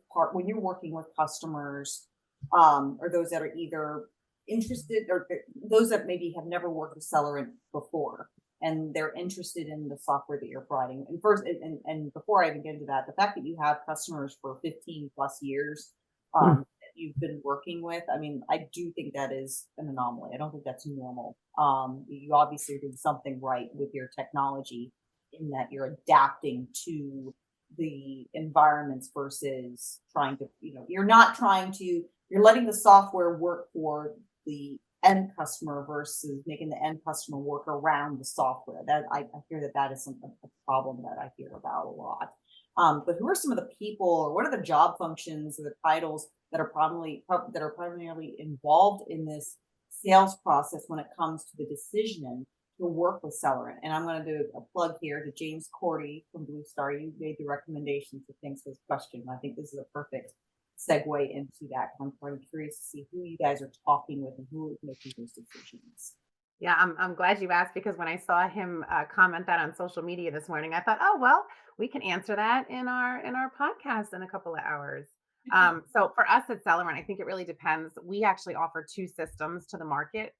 Speaker 1: customers, or those that are either interested or those that maybe have never worked with Celerant before and they're interested in the software that you're providing. And first, and before I even get into that, the fact that you have customers for 15 plus years that you've been working with, I mean, I do think that is an anomaly. I don't think that's normal. You obviously are doing something right with your technology in that you're adapting to the environments versus trying to, you're letting the software work for the end customer versus making the end customer work around the software. That I hear that is a problem that I hear about a lot. But who are some of the people, or what are the job functions or the titles that are primarily involved in this sales process when it comes to the decision to work with Celerant. And I'm going to do a plug here to James Cordy from Blue Star. You made the recommendation, so thanks for this question. I think this is a perfect segue into that. I'm curious to see who you guys are talking with and who is making those decisions.
Speaker 2: Yeah, I'm glad you asked because when I saw him comment that on social media this morning, I thought, oh well, we can answer that in our podcast in a couple of hours. So for us at Celerant, I think it really depends. We actually offer two systems to the market.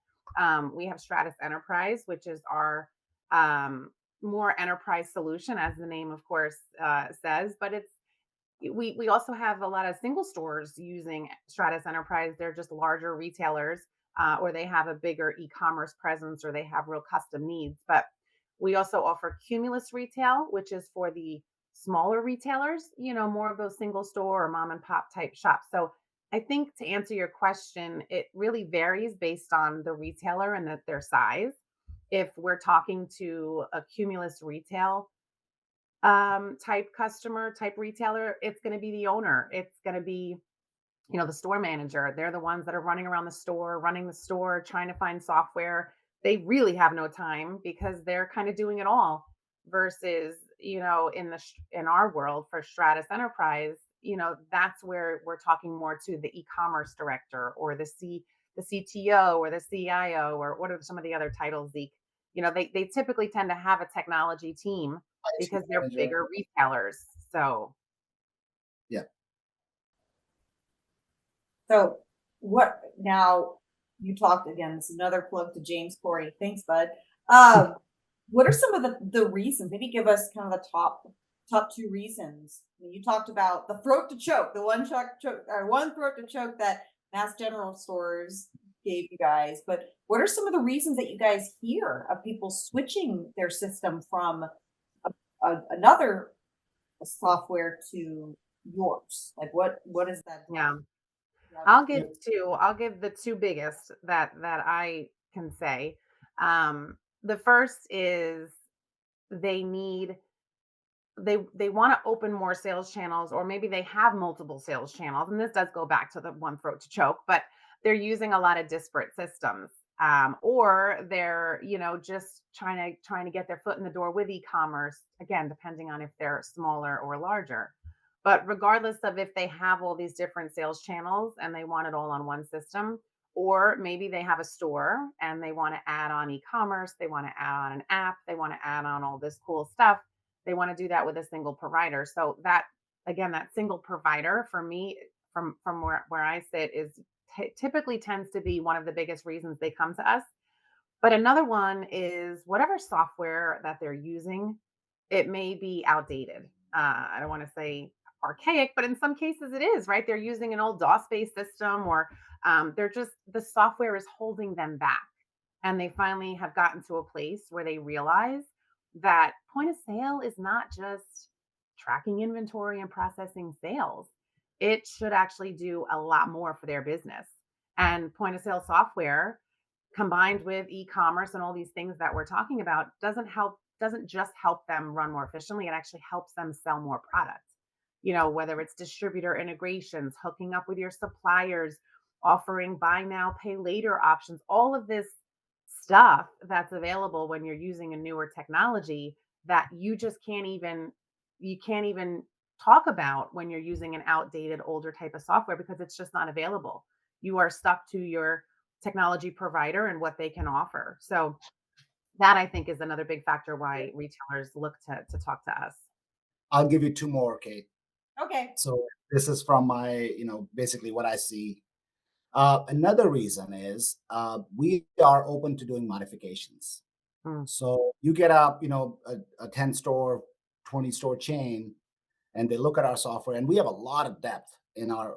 Speaker 2: We have Stratus Enterprise, which is our more enterprise solution, as the name, of course, says. But we also have a lot of single stores using Stratus Enterprise. They're just larger retailers, or they have a bigger e-commerce presence, or they have real custom needs. But we also offer Cumulus Retail, which is for the smaller retailers, more of those single store or mom and pop type shops. So I think to answer your question, it really varies based on the retailer and their size. If we're talking to a Cumulus Retail type customer, type retailer, it's going to be the owner. It's going to be, the store manager. They're the ones that are running around the store, running the store, trying to find software. They really have no time because they're kind of doing it all versus, in our world for Stratus Enterprise, that's where we're talking more to the e-commerce director or the CTO or the CIO, or what are some of the other titles, Zeke? They typically tend to have a technology team
Speaker 3: IT
Speaker 2: because they're
Speaker 3: manager.
Speaker 2: bigger retailers. So
Speaker 3: Yeah.
Speaker 1: So what now you talked again, this is another plug to James Corey. Thanks, bud. Um, what are some of the reasons? Maybe give us kind of the top two reasons. You talked about the throat to choke, the one throat to choke that Mass General stores gave you guys. But what are some of the reasons that you guys hear of people switching their system from another software to yours? Like what is that?
Speaker 2: yeah.
Speaker 1: Drive?
Speaker 2: I'll give two. I'll give the two biggest that I can say. The first is they need they want to open more sales channels, or maybe they have multiple sales channels. And this does go back to the one throat to choke, but they're using a lot of disparate systems. Or they're, just trying to get their foot in the door with e-commerce, again, depending on if they're smaller or larger. But regardless of if they have all these different sales channels and they want it all on one system, or maybe they have a store and they want to add on e-commerce, they want to add on an app, they want to add on all this cool stuff, they want to do that with a single provider. So that, again, that single provider for me, from where I sit, is typically tends to be one of the biggest reasons they come to us. But another one is whatever software that they're using, it may be outdated. I don't want to say archaic, but in some cases it is, right? They're using an old DOS-based system, or they're just, the software is holding them back. And they finally have gotten to a place where they realize that point of sale is not just tracking inventory and processing sales. It should actually do a lot more for their business. And point of sale software combined with e-commerce and all these things that we're talking about doesn't just help them run more efficiently, it actually helps them sell more products. Whether it's distributor integrations, hooking up with your suppliers, offering buy now pay later options, all of this stuff that's available when you're using a newer technology that you can't even talk about when you're using an outdated older type of software because it's just not available. You are stuck to your technology provider and what they can offer. So that, I think, is another big factor why retailers look to talk to us.
Speaker 3: I'll give you two more, Kate.
Speaker 1: Okay.
Speaker 3: So this is from my, basically what I see. Another reason is we are open to doing modifications.
Speaker 2: Mm,
Speaker 3: So you get a 10 store, 20 store chain, and they look at our software, and we have a lot of depth in our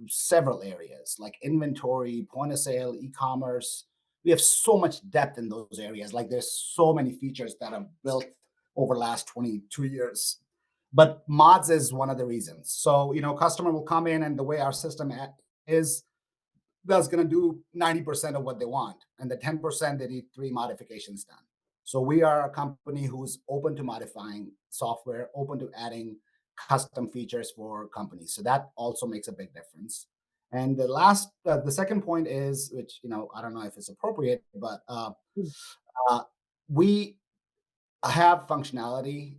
Speaker 3: several areas like inventory, point of sale, e-commerce. We have so much depth in those areas. Like there's so many features that are built over the last 22 years. But mods is one of the reasons. So, customer will come in, and the way our system is, that's going to do 90% of what they want. And the 10%, they need three modifications done. So we are a company who's open to modifying software, open to adding custom features for companies. So that also makes a big difference. And the second point is, which, I don't know if it's appropriate, but
Speaker 2: mm,
Speaker 3: uh, we have functionality,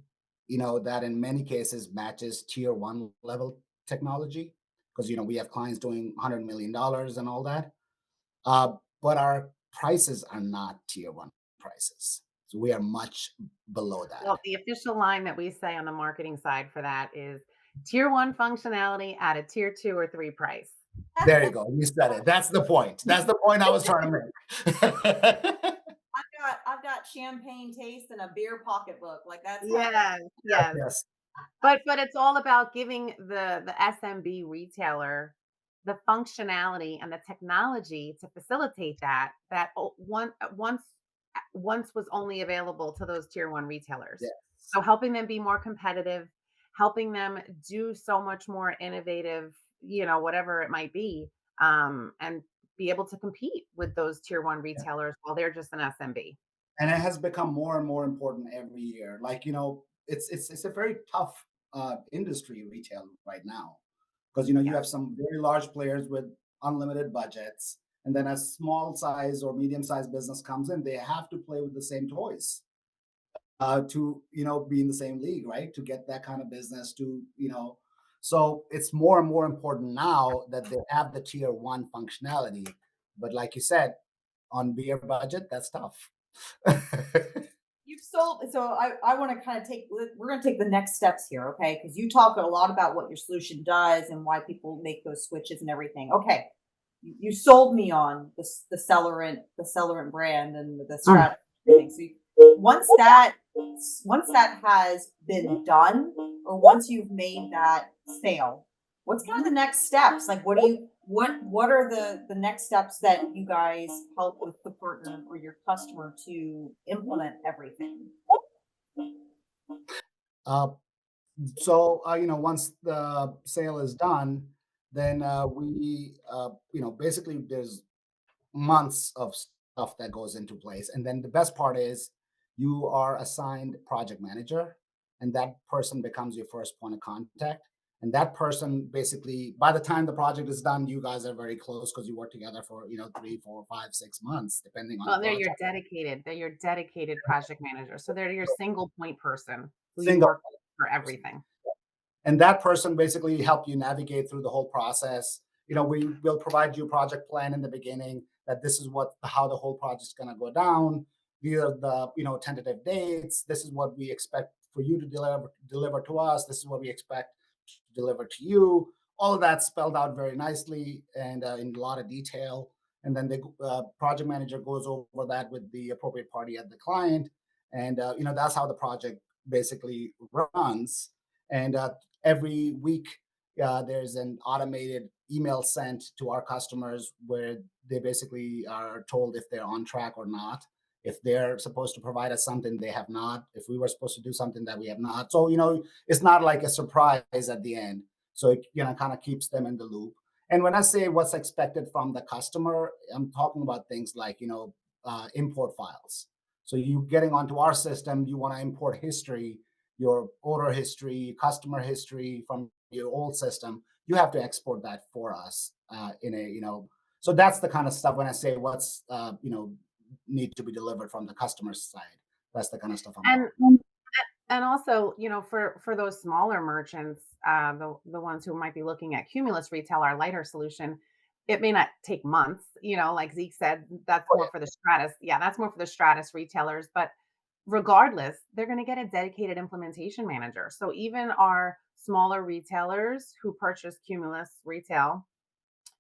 Speaker 3: that in many cases matches tier one level technology, because we have clients doing $100 million and all that. Uh, but our prices are not tier one prices, so we are much below that.
Speaker 2: Well, the official line that we say on the marketing side for that is tier one functionality at a tier two or three price.
Speaker 3: There you go. You said it. That's the point. That's the point I was trying to make.
Speaker 1: I've got champagne taste and a beer pocketbook. Like that's how.
Speaker 2: Yes, yes.
Speaker 3: Yes.
Speaker 2: But it's all about giving the SMB retailer the functionality and the technology to facilitate that once was only available to those tier one retailers.
Speaker 3: Yes.
Speaker 2: So helping them be more competitive, helping them do so much more innovative, whatever it might be, and be able to compete with those tier one retailers while they're just an SMB.
Speaker 3: And it has become more and more important every year. Like, it's a very tough industry, retail, right now, because you
Speaker 2: Yeah.
Speaker 3: have some very large players with unlimited budgets, and then a small size or medium sized business comes in, they have to play with the same toys to be in the same league, right? To get that kind of business, so it's more and more important now that they have the tier one functionality. But like you said, on beer budget, that's tough.
Speaker 1: You've sold. So I want to kind of we're going to take the next steps here, okay? Because you talk a lot about what your solution does and why people make those switches and everything. Okay, you sold me on the Celerant brand and the
Speaker 2: Mm.
Speaker 1: strat thing. So once that has been done, or once you've made that sale, what's kind of the next steps? Like, what are the next steps that you guys help with the partner or your customer to implement everything?
Speaker 3: uh, so once the sale is done, then we basically there's months of stuff that goes into place. And then the best part is you are assigned project manager, and that person becomes your first point of contact. And that person basically, by the time the project is done, you guys are very close because you work together for 3, 4, 5, 6 months, depending on the
Speaker 2: Well, they're
Speaker 3: project.
Speaker 2: your dedicated. They're your dedicated project manager. So they're your single point person who you
Speaker 3: Single
Speaker 2: work with for everything.
Speaker 3: and that person basically help you navigate through the whole process. We will provide you a project plan in the beginning, that this is how the whole project is going to go down. These are the tentative dates. This is what we expect for you to deliver to us. This is what we expect to deliver to you. All of that spelled out very nicely and in a lot of detail. And then the project manager goes over that with the appropriate party at the client, and that's how the project basically runs. And every week, there's an automated email sent to our customers where they basically are told if they're on track or not. If they're supposed to provide us something they have not, if we were supposed to do something that we have not. So, it's not like a surprise at the end. So it, kind of keeps them in the loop. And when I say what's expected from the customer, I'm talking about things like, import files. So you getting onto our system, you want to import history, your order history, customer history from your old system. You have to export that for us in a, so that's the kind of stuff when I say what's, need to be delivered from the customer side. That's the kind of stuff I'm
Speaker 2: And
Speaker 3: talking.
Speaker 2: and also, for those smaller merchants, the ones who might be looking at Cumulus Retail, our lighter solution, it may not take months. Like Zeke said, that's
Speaker 3: Oh,
Speaker 2: more for the stratus. Yeah, that's more for the stratus retailers. But regardless, they're going to get a dedicated implementation manager. So even our smaller retailers who purchase Cumulus Retail,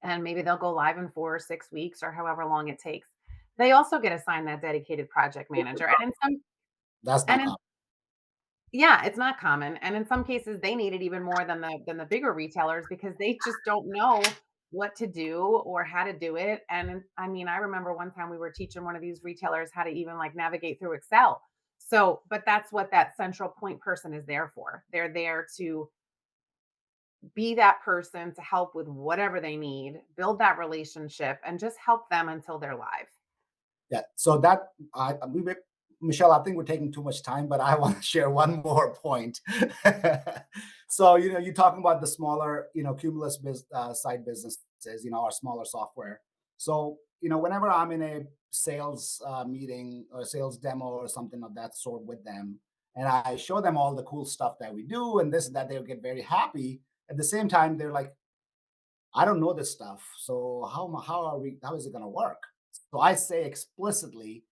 Speaker 2: and maybe they'll go live in 4 or 6 weeks or however long it takes, they also get assigned that dedicated project
Speaker 3: yeah.
Speaker 2: manager.
Speaker 3: That's not
Speaker 2: And in
Speaker 3: common.
Speaker 2: yeah, it's not common, and in some cases, they need it even more than the bigger retailers because they just don't know what to do or how to do it, and I mean, I remember one time we were teaching one of these retailers how to even, like, navigate through Excel. So but that's what that central point person is there for. They're there to be that person to help with whatever they need, build that relationship, and just help them until they're live.
Speaker 3: Yeah. So that Michelle, I think we're taking too much time, but I want to share one more point. So you're talking about the smaller, cumulus side businesses, our smaller software. So whenever I'm in a sales meeting or sales demo or something of that sort with them, and I show them all the cool stuff that we do and this and that, they'll get very happy. At the same time, they're like, I don't know this stuff. So how is it going to work? So I say explicitly,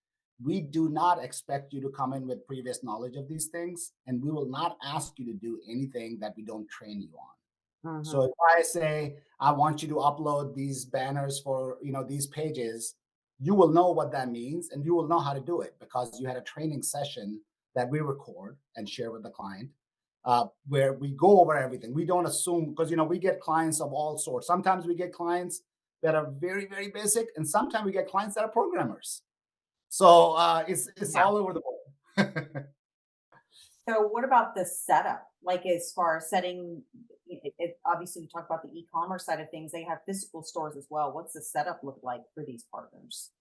Speaker 3: we do not expect you to come in with previous knowledge of these things, and we will not ask you to do anything that we don't train you on. So
Speaker 2: Hmm.
Speaker 3: if I say I want you to upload these banners for, these pages, you will know what that means and you will know how to do it because you had a training session that we record and share with the client, where we go over everything. We don't assume, because we get clients of all sorts. Sometimes we get clients that are very, very basic, and sometimes we get clients that are programmers. So it's
Speaker 2: Yeah.
Speaker 3: all over the board.
Speaker 1: So what about the setup? Like as far as setting, obviously we talk about the e-commerce side of things. They have physical stores as well. What's the setup look like for these partners?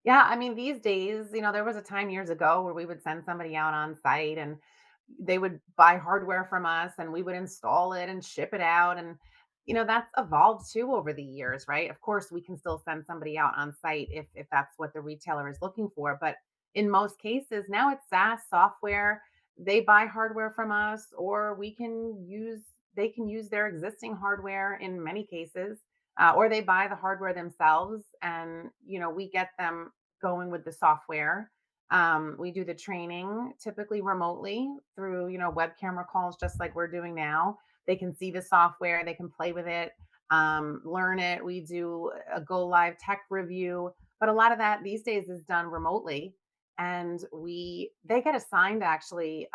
Speaker 2: Yeah, I mean, these days, there was a time years ago where we would send somebody out on site and they would buy hardware from us and we would install it and ship it out. And, that's evolved too over the years, right? Of course, we can still send somebody out on site if that's what the retailer is looking for. But in most cases, now it's SaaS software. They buy hardware from us, or they can use their existing hardware in many cases, or they buy the hardware themselves, and we get them going with the software. We do the training typically remotely through web camera calls, just like we're doing now. They can see the software, they can play with it, learn it. We do a go live tech review, but a lot of that these days is done remotely. And they get assigned, actually,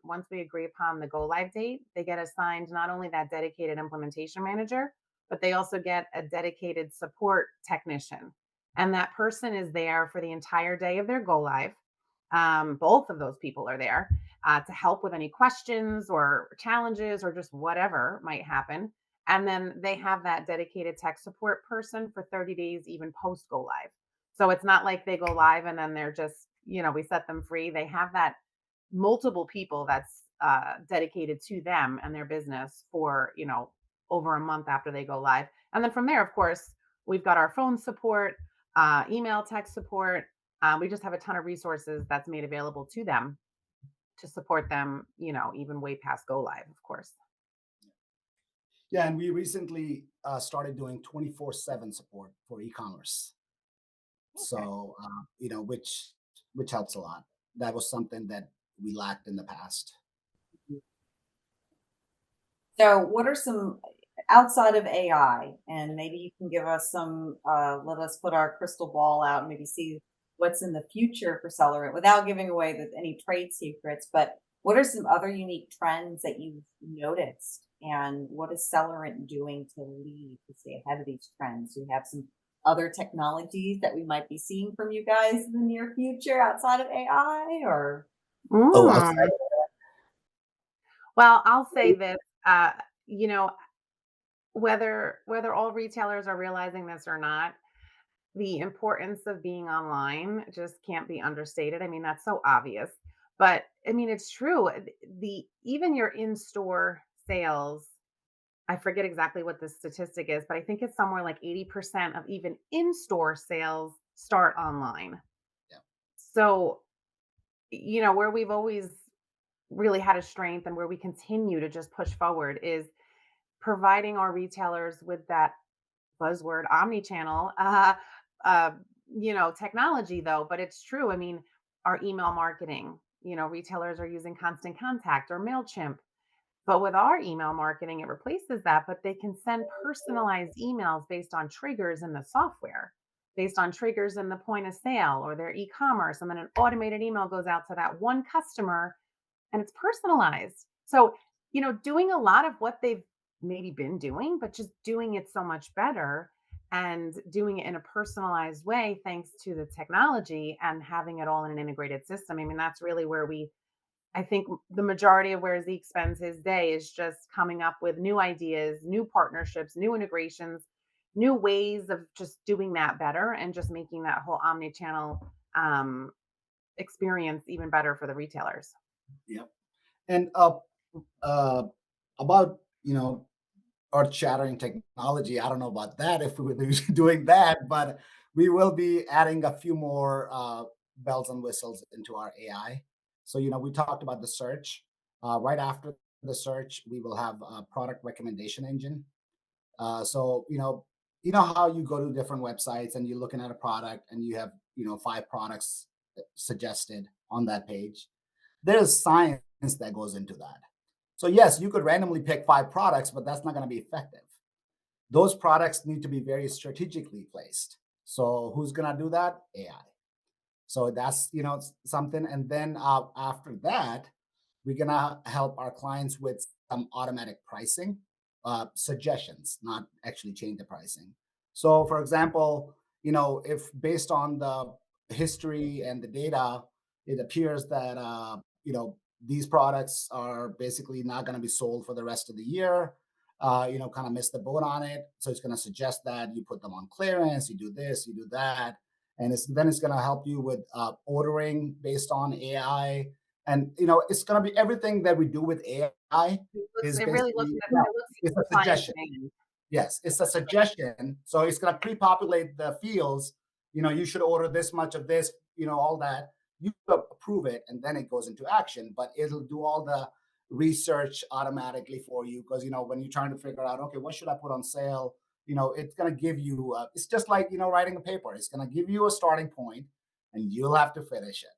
Speaker 2: once we agree upon the go live date, they get assigned not only that dedicated implementation manager, but they also get a dedicated support technician. And that person is there for the entire day of their go live. Both of those people are there to help with any questions or challenges or just whatever might happen. And then they have that dedicated tech support person for 30 days, even post go live. So it's not like they go live and then they're just, we set them free. They have that multiple people that's dedicated to them and their business for, over a month after they go live. And then from there, of course, we've got our phone support, email, text support. We just have a ton of resources that's made available to them to support them, even way past go live, of course.
Speaker 3: Yeah, and we recently started doing 24/7 support for e-commerce.
Speaker 2: Okay.
Speaker 3: So which helps a lot. That was something that we lacked in the past.
Speaker 1: So what are some outside of AI, and maybe you can give us some, let us put our crystal ball out and maybe see what's in the future for Celerant without giving away any trade secrets, but what are some other unique trends that you've noticed? And what is Celerant doing to lead to stay ahead of these trends? Do you have some other technologies that we might be seeing from you guys in the near future outside of AI or?
Speaker 3: Oh, outside.
Speaker 2: Mm. Well, I'll say this, uh, you know, whether all retailers are realizing this or not, the importance of being online just can't be understated. I mean, that's so obvious. But I mean, it's true. The even your in-store sales, I forget exactly what the statistic is, but I think it's somewhere like 80% of even in-store sales start online.
Speaker 3: Yeah.
Speaker 2: So, where we've always really had a strength and where we continue to just push forward is providing our retailers with that buzzword omni-channel uh technology, though. But it's true. I mean, our email marketing, retailers are using Constant Contact or MailChimp, but with our email marketing it replaces that, but they can send personalized emails based on triggers in the software, based on triggers in the point of sale or their e-commerce, and then an automated email goes out to that one customer and it's personalized. So, doing a lot of what they've maybe been doing, but just doing it so much better and doing it in a personalized way, thanks to the technology and having it all in an integrated system. I mean, that's really where I think the majority of where Zeke spends his day is just coming up with new ideas, new partnerships, new integrations, new ways of just doing that better and just making that whole omni channel experience even better for the retailers.
Speaker 3: Yep. And uh, about earth shattering technology. I don't know about that if we were doing that, but we will be adding a few more bells and whistles into our AI. So, we talked about the search. Right after the search, we will have a product recommendation engine. So, how you go to different websites and you're looking at a product and you have, five products suggested on that page. There's science that goes into that. So, yes, you could randomly pick five products, but that's not going to be effective. Those products need to be very strategically placed. So, who's going to do that? AI. So that's something. And then after that, we're gonna help our clients with some automatic pricing suggestions, not actually change the pricing. So, for example, if based on the history and the data, it appears that these products are basically not going to be sold for the rest of the year. Kind of missed the boat on it. So it's going to suggest that you put them on clearance, you do this, you do that, and it's going to help you with ordering based on AI, and it's going to be everything that we do with AI is
Speaker 2: It really looks
Speaker 3: basically,
Speaker 2: at
Speaker 3: yeah,
Speaker 2: it looks at
Speaker 3: it's
Speaker 2: the
Speaker 3: a
Speaker 2: client's
Speaker 3: suggestion.
Speaker 2: name.
Speaker 3: Yes, it's a suggestion. So it's going to pre-populate the fields. You should order this much of this. All that. You approve it, and then it goes into action. But it'll do all the research automatically for you because when you're trying to figure out, okay, what should I put on sale? It's going to give you. It's just like writing a paper. It's going to give you a starting point, and you'll have to finish it.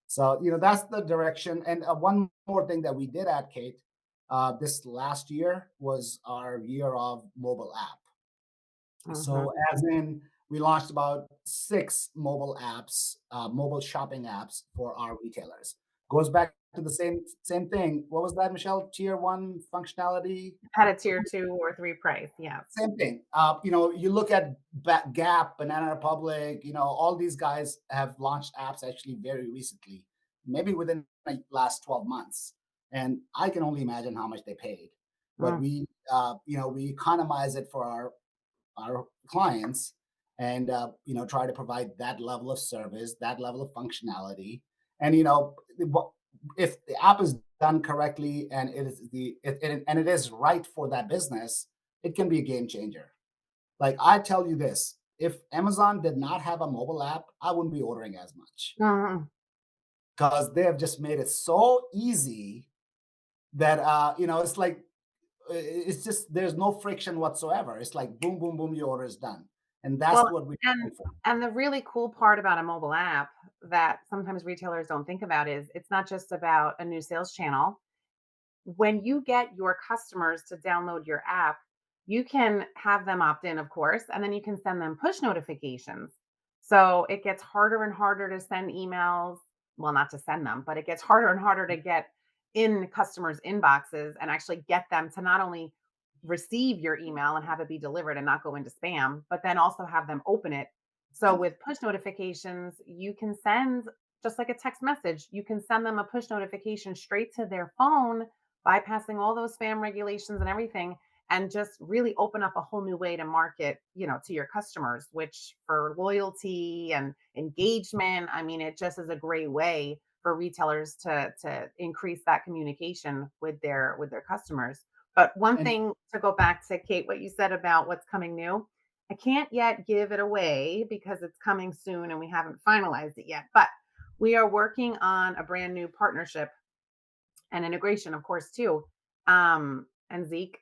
Speaker 3: So, that's the direction. And one more thing that we did at Kate, this last year was our year of mobile app.
Speaker 2: Mhm.
Speaker 3: So, as in, we launched about six mobile apps, mobile shopping apps for our retailers. Goes back to the same thing. What was that, Michelle? Tier one functionality.
Speaker 2: Had a tier 2 or 3 price, yeah.
Speaker 3: Same thing. You look at Gap, Banana Republic, all these guys have launched apps actually very recently, maybe within the last 12 months. And I can only imagine how much they paid. But
Speaker 2: Mm.
Speaker 3: we economize it for our clients and, try to provide that level of service, that level of functionality. And, if the app is done correctly and it is right for that business, it can be a game changer. Like I tell you this, if Amazon did not have a mobile app, I wouldn't be ordering as much
Speaker 2: Mhm.
Speaker 3: because they have just made it so easy that it's like it's just there's no friction whatsoever. It's like boom, boom, boom, your order is done, and that's
Speaker 2: Well,
Speaker 3: what we're
Speaker 2: and
Speaker 3: looking for.
Speaker 2: and the really cool part about a mobile app that sometimes retailers don't think about is it's not just about a new sales channel. When you get your customers to download your app, you can have them opt in, of course, and then you can send them push notifications. So it gets harder and harder to send emails. Well, not to send them, but it gets harder and harder to get in customers' inboxes and actually get them to not only receive your email and have it be delivered and not go into spam, but then also have them open it. So with push notifications, you can send just like a text message, you can send them a push notification straight to their phone, bypassing all those spam regulations and everything, and just really open up a whole new way to market, to your customers, which for loyalty and engagement, I mean, it just is a great way for retailers to increase that communication with their customers. But one
Speaker 3: And
Speaker 2: thing, to go back to Kate, what you said about what's coming new, I can't yet give it away because it's coming soon and we haven't finalized it yet, but we are working on a brand new partnership and integration, of course, too. And Zeke,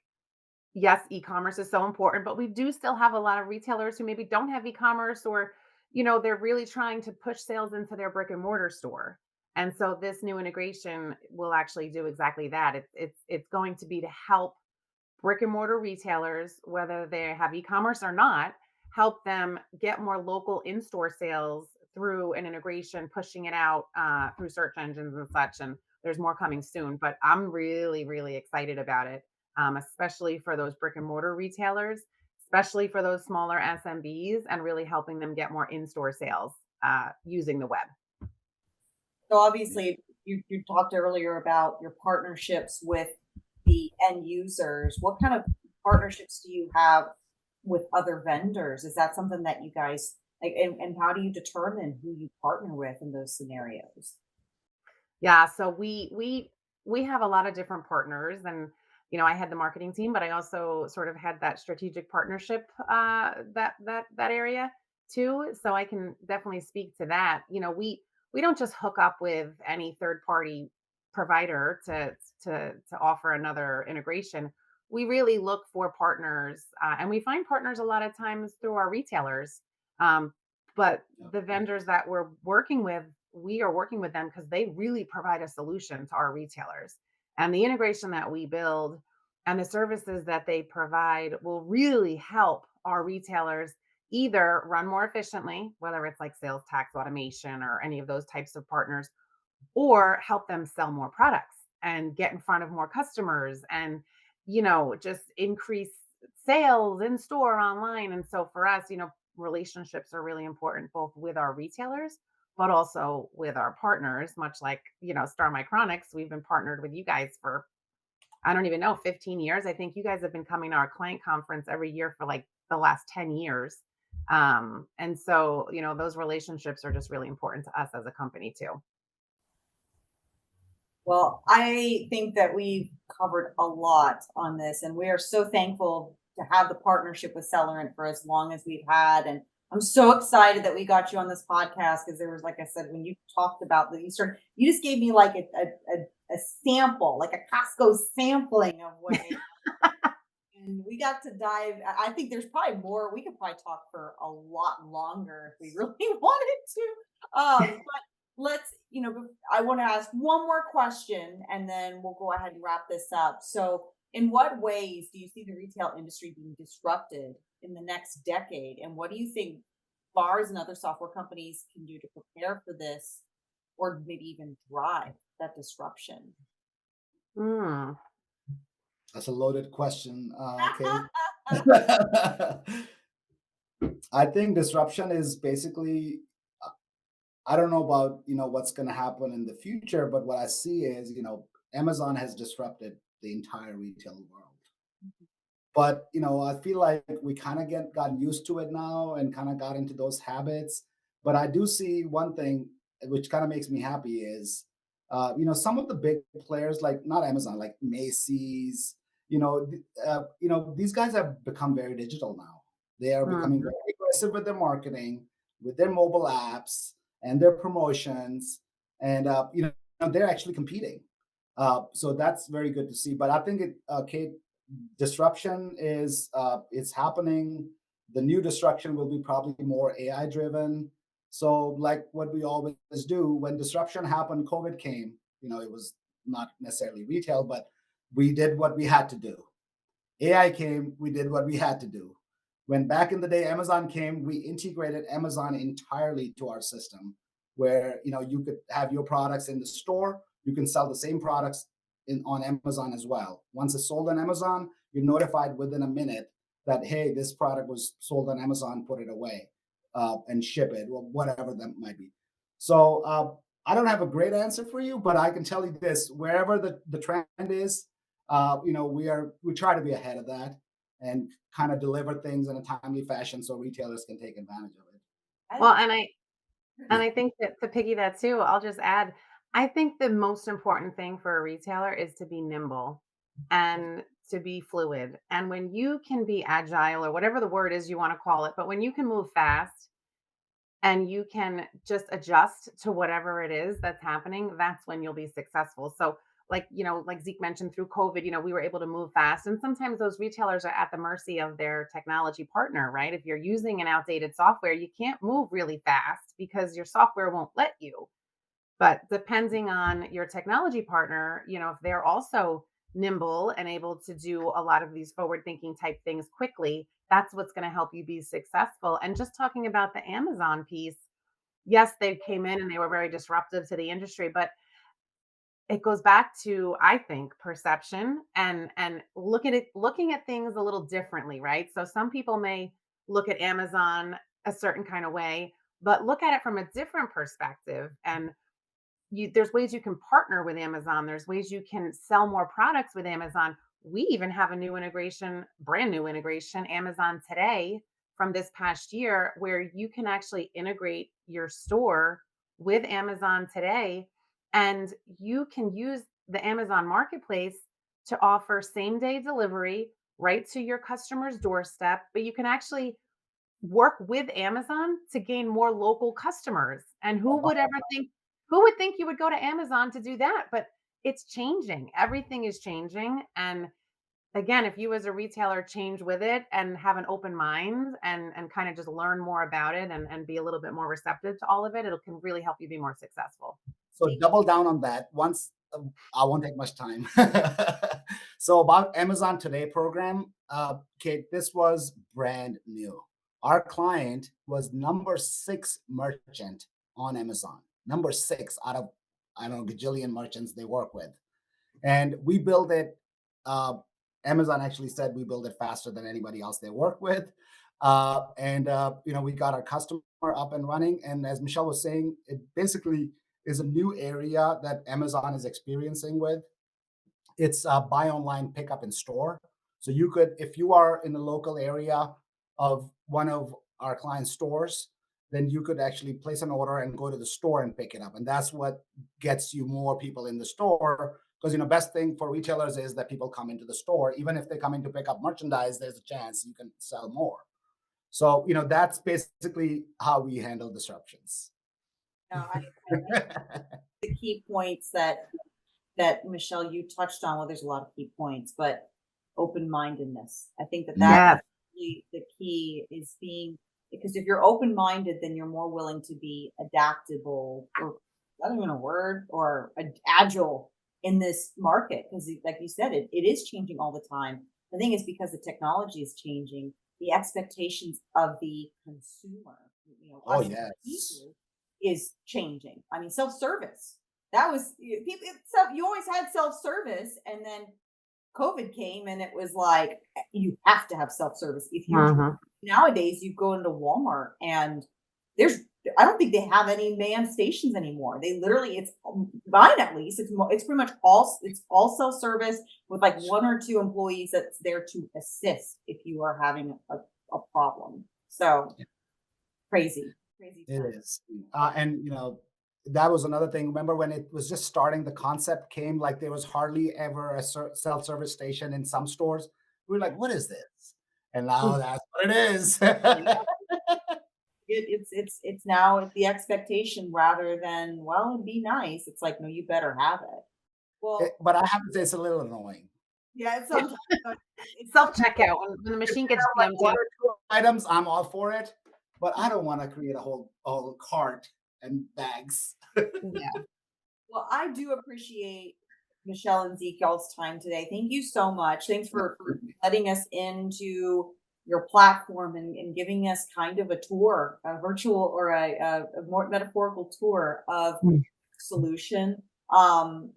Speaker 2: yes, e-commerce is so important, but we do still have a lot of retailers who maybe don't have e-commerce, or, they're really trying to push sales into their brick and mortar store. And so this new integration will actually do exactly that. It's going to be to help brick and mortar retailers, whether they have e-commerce or not, help them get more local in-store sales through an integration, pushing it out through search engines and such. And there's more coming soon, but I'm really, really excited about it, especially for those brick and mortar retailers, especially for those smaller SMBs, and really helping them get more in-store sales using the web.
Speaker 1: So obviously, you talked earlier about your partnerships with the end users. What kind of partnerships do you have with other vendors? Is that something that you guys like, and how do you determine who you partner with in those scenarios?
Speaker 2: Yeah, so we have a lot of different partners, and I had the marketing team, but I also sort of had that strategic partnership that area. too, so I can definitely speak to that. We don't just hook up with any third party provider to offer another integration. We really look for partners, and we find partners a lot of times through our retailers. Um, but the vendors that we're working with, we are working with them because they really provide a solution to our retailers. And the integration that we build and the services that they provide will really help our retailers either run more efficiently, whether it's like sales tax automation or any of those types of partners, or help them sell more products and get in front of more customers and, just increase sales in store, online. And so for us, relationships are really important both with our retailers but also with our partners, much like, Star Micronics. We've been partnered with you guys for, I don't even know, 15 years. I think you guys have been coming to our client conference every year for like the last 10 years. And so, those relationships are just really important to us as a company too.
Speaker 1: Well, I think that we've covered a lot on this, and we are so thankful to have the partnership with Celerant for as long as we've had. And I'm so excited that we got you on this podcast because there was, like I said, when you talked about the you just gave me like a sample, like a Costco sampling of what they, and we got to dive. I think there's probably more. We could probably talk for a lot longer if we really wanted to. But let's, I want to ask one more question and then we'll go ahead and wrap this up. So, in what ways do you see the retail industry being disrupted in the next decade? And what do you think bars and other software companies can do to prepare for this or maybe even drive that disruption?
Speaker 2: Mm.
Speaker 3: That's a loaded question, Kate. I think disruption is basically, I don't know about what's going to happen in the future, but what I see is Amazon has disrupted the entire retail world. But I feel like we kind of get gotten used to it now and kind of got into those habits. But I do see one thing which kind of makes me happy is some of the big players, like not Amazon, like Macy's, these guys have become very digital now. They are becoming
Speaker 2: Mhm.
Speaker 3: very aggressive with their marketing, with their mobile apps and their promotions, and they're actually competing. So that's very good to see. But I think Kate, disruption is happening. The new disruption will be probably more AI driven. So like what we always do when disruption happened, COVID came. It was not necessarily retail, but we did what we had to do. AI came, we did what we had to do. When back in the day Amazon came, we integrated Amazon entirely to our system, where you could have your products in the store, you can sell the same products on Amazon as well. Once it's sold on Amazon, you're notified within a minute that hey, this product was sold on Amazon, put it away, and ship it, or whatever that might be. So I don't have a great answer for you, but I can tell you this: wherever the trend is, we try to be ahead of that and kind of deliver things in a timely fashion so retailers can take advantage of it.
Speaker 1: I
Speaker 2: Well,
Speaker 1: think
Speaker 2: and I think that to piggy that too, I'll just add, I think the most important thing for a retailer is to be nimble and to be fluid. And when you can be agile or whatever the word is you want to call it, but when you can move fast and you can just adjust to whatever it is that's happening, that's when you'll be successful. So, like, like Zeke mentioned through COVID, we were able to move fast. And sometimes those retailers are at the mercy of their technology partner, right? If you're using an outdated software, you can't move really fast because your software won't let you. But depending on your technology partner, if they're also nimble and able to do a lot of these forward thinking type things quickly, that's what's going to help you be successful. And just talking about the Amazon piece, yes, they came in and they were very disruptive to the industry, but it goes back to, I think, perception and looking at things a little differently, right? So some people may look at Amazon a certain kind of way, but look at it from a different perspective. And there's ways you can partner with Amazon. There's ways you can sell more products with Amazon. We even have a new integration, brand new integration, Amazon Today from this past year, where you can actually integrate your store with Amazon Today, and you can use the Amazon Marketplace to offer same day delivery right to your customer's doorstep. But you can actually work with Amazon to gain more local customers. And
Speaker 3: Oh,
Speaker 2: who would think you would go to Amazon to do that? But it's changing. Everything is changing. And again, if you as a retailer change with it and have an open mind and kind of just learn more about it and be a little bit more receptive to all of it, it can really help you be more successful.
Speaker 3: so double down on that. Once I won't take much time. So about Amazon Today program, Kate, this was brand new. Our client was number 6 merchant on Amazon. Number 6 out of, I don't know, gajillion merchants they work with. And we build it. Uh, Amazon actually said we build it faster than anybody else they work with. We got our customer up and running. And as Michelle was saying, it basically is a new area that Amazon is experiencing with. It's buy online, pick up in store. So you could, if you are in the local area of one of our client stores, then you could actually place an order and go to the store and pick it up. And that's what gets you more people in the store. Because best thing for retailers is that people come into the store. Even if they come in to pick up merchandise, there's a chance you can sell more. So, that's basically how we handle disruptions.
Speaker 1: No, I think the key points that Michelle you touched on. Well, there's a lot of key points, but open-mindedness. I think that's
Speaker 2: Yes.
Speaker 1: really the key is being, because if you're open-minded, then you're more willing to be adaptable, or not even a word, or agile in this market. Because like you said, it is changing all the time. The thing is, because the technology is changing, the expectations of the consumer,
Speaker 3: Oh,
Speaker 1: us
Speaker 3: yes.
Speaker 1: people, is changing. I mean, self-service. That was people. You always had self-service, and then COVID came, and it was like you have to have self-service. If you
Speaker 2: Mhm.
Speaker 1: nowadays you go into Walmart and there's, I don't think they have any manned stations anymore. They literally, it's mine at least. It's pretty much all self-service with like one or two employees that's there to assist if you are having a problem. So crazy, crazy
Speaker 3: It
Speaker 1: time.
Speaker 3: is. And that was another thing. Remember when it was just starting, the concept came like there was hardly ever a self-service station in some stores. We were like, what is this? And now that's what it is.
Speaker 1: It's now the expectation rather than, well, it'd be nice. It's like, no, you better have it. Well,
Speaker 3: But I have to say it's a little annoying.
Speaker 1: yeah, it's sometimes it's
Speaker 2: Self checkout when the machine gets
Speaker 3: Like
Speaker 2: jammed
Speaker 3: one
Speaker 2: up.
Speaker 3: or two items, I'm all for it. But I don't want to create a whole cart and bags.
Speaker 2: Yeah.
Speaker 1: well, I do appreciate Michelle and Zeke y'all's time today. Thank you so much. Thanks for letting us into your platform and giving us kind of a tour, a virtual or a more metaphorical tour of
Speaker 2: Mm.
Speaker 1: solution.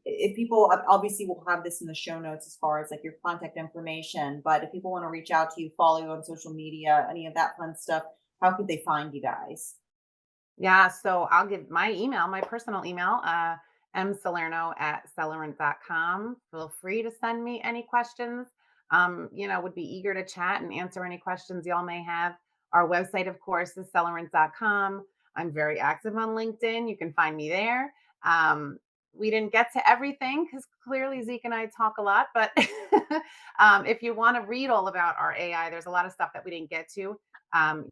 Speaker 1: If people, obviously we'll have this in the show notes as far as like your contact information, but if people want to reach out to you, follow you on social media, any of that fun stuff, how could they find you guys?
Speaker 2: Yeah, so I'll give my email, my personal email, msalerno@celerant.com. Feel free to send me any questions. Would be eager to chat and answer any questions y'all may have. Our website, of course, is celerant.com. I'm very active on LinkedIn. You can find me there. We didn't get to everything because clearly Zeke and I talk a lot, but if you want to read all about our AI, there's a lot of stuff that we didn't get to.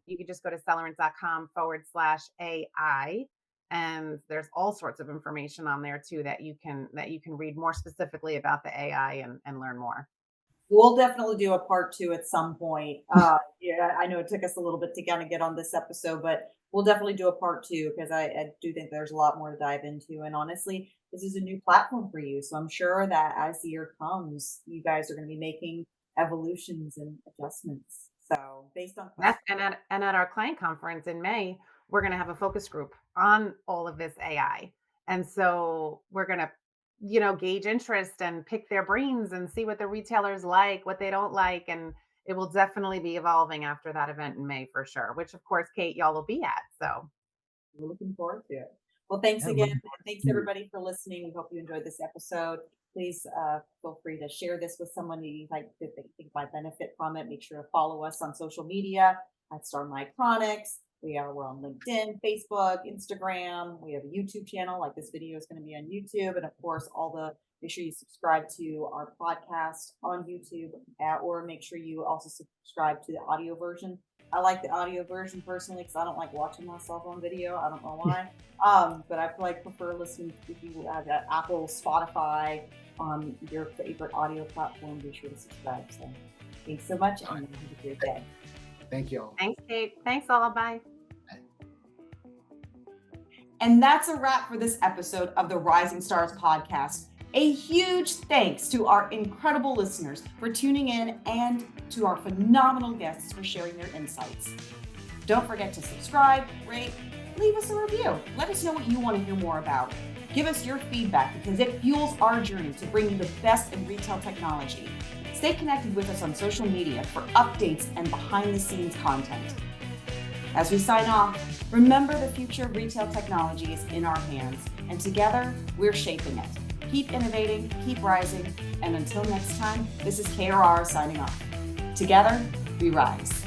Speaker 2: You can just go to celerant.com/AI. And there's all sorts of information on there too that you can read more specifically about the AI and learn more.
Speaker 1: We'll definitely do a part two at some point. Yeah, I know it took us a little bit to kind of get on this episode, but we'll definitely do a part two because I do think there's a lot more to dive into. And honestly, this is a new platform for you. So I'm sure that as the year comes, you guys are going to be making evolutions and adjustments. So based on
Speaker 2: Yes,
Speaker 1: questions.
Speaker 2: and at our client conference in May, we're going to have a focus group on all of this AI. And so we're going to, gauge interest and pick their brains and see what the retailers like, what they don't like. And it will definitely be evolving after that event in May for sure, which of course, Kate, y'all will be at. So
Speaker 1: We're looking forward to it. Well, thanks
Speaker 3: Yeah,
Speaker 1: again.
Speaker 3: looking
Speaker 1: And thanks
Speaker 3: forward to it.
Speaker 1: everybody for listening. We hope you enjoyed this episode. Please feel free to share this with someone that you like that you think might benefit from it. Make sure to follow us on social media at Star Micronics. We're on LinkedIn, Facebook, Instagram. We have a YouTube channel. Like this video is going to be on YouTube, and of course, make sure you subscribe to our podcast on YouTube, or make sure you also subscribe to the audio version I like the audio version personally because I don't like watching myself on video. I don't know why. But I prefer listening to people at Apple, Spotify, on your favorite audio platform. Be sure to subscribe. So thanks so much, and have a great day.
Speaker 3: Thank you all.
Speaker 2: Thanks, Kate. Thanks, all. Bye.
Speaker 1: And that's a wrap for this episode of the Rising Stars podcast. A huge thanks to our incredible listeners for tuning in and to our phenomenal guests for sharing their insights. Don't forget to subscribe, rate, leave us a review. Let us know what you want to hear more about. Give us your feedback because it fuels our journey to bring you the best in retail technology. Stay connected with us on social media for updates and behind-the-scenes content. As we sign off, remember the future of retail technology is in our hands, and together, we're shaping it. Keep innovating, keep rising, and until next time, this is Kate Orara signing off. Together, we rise.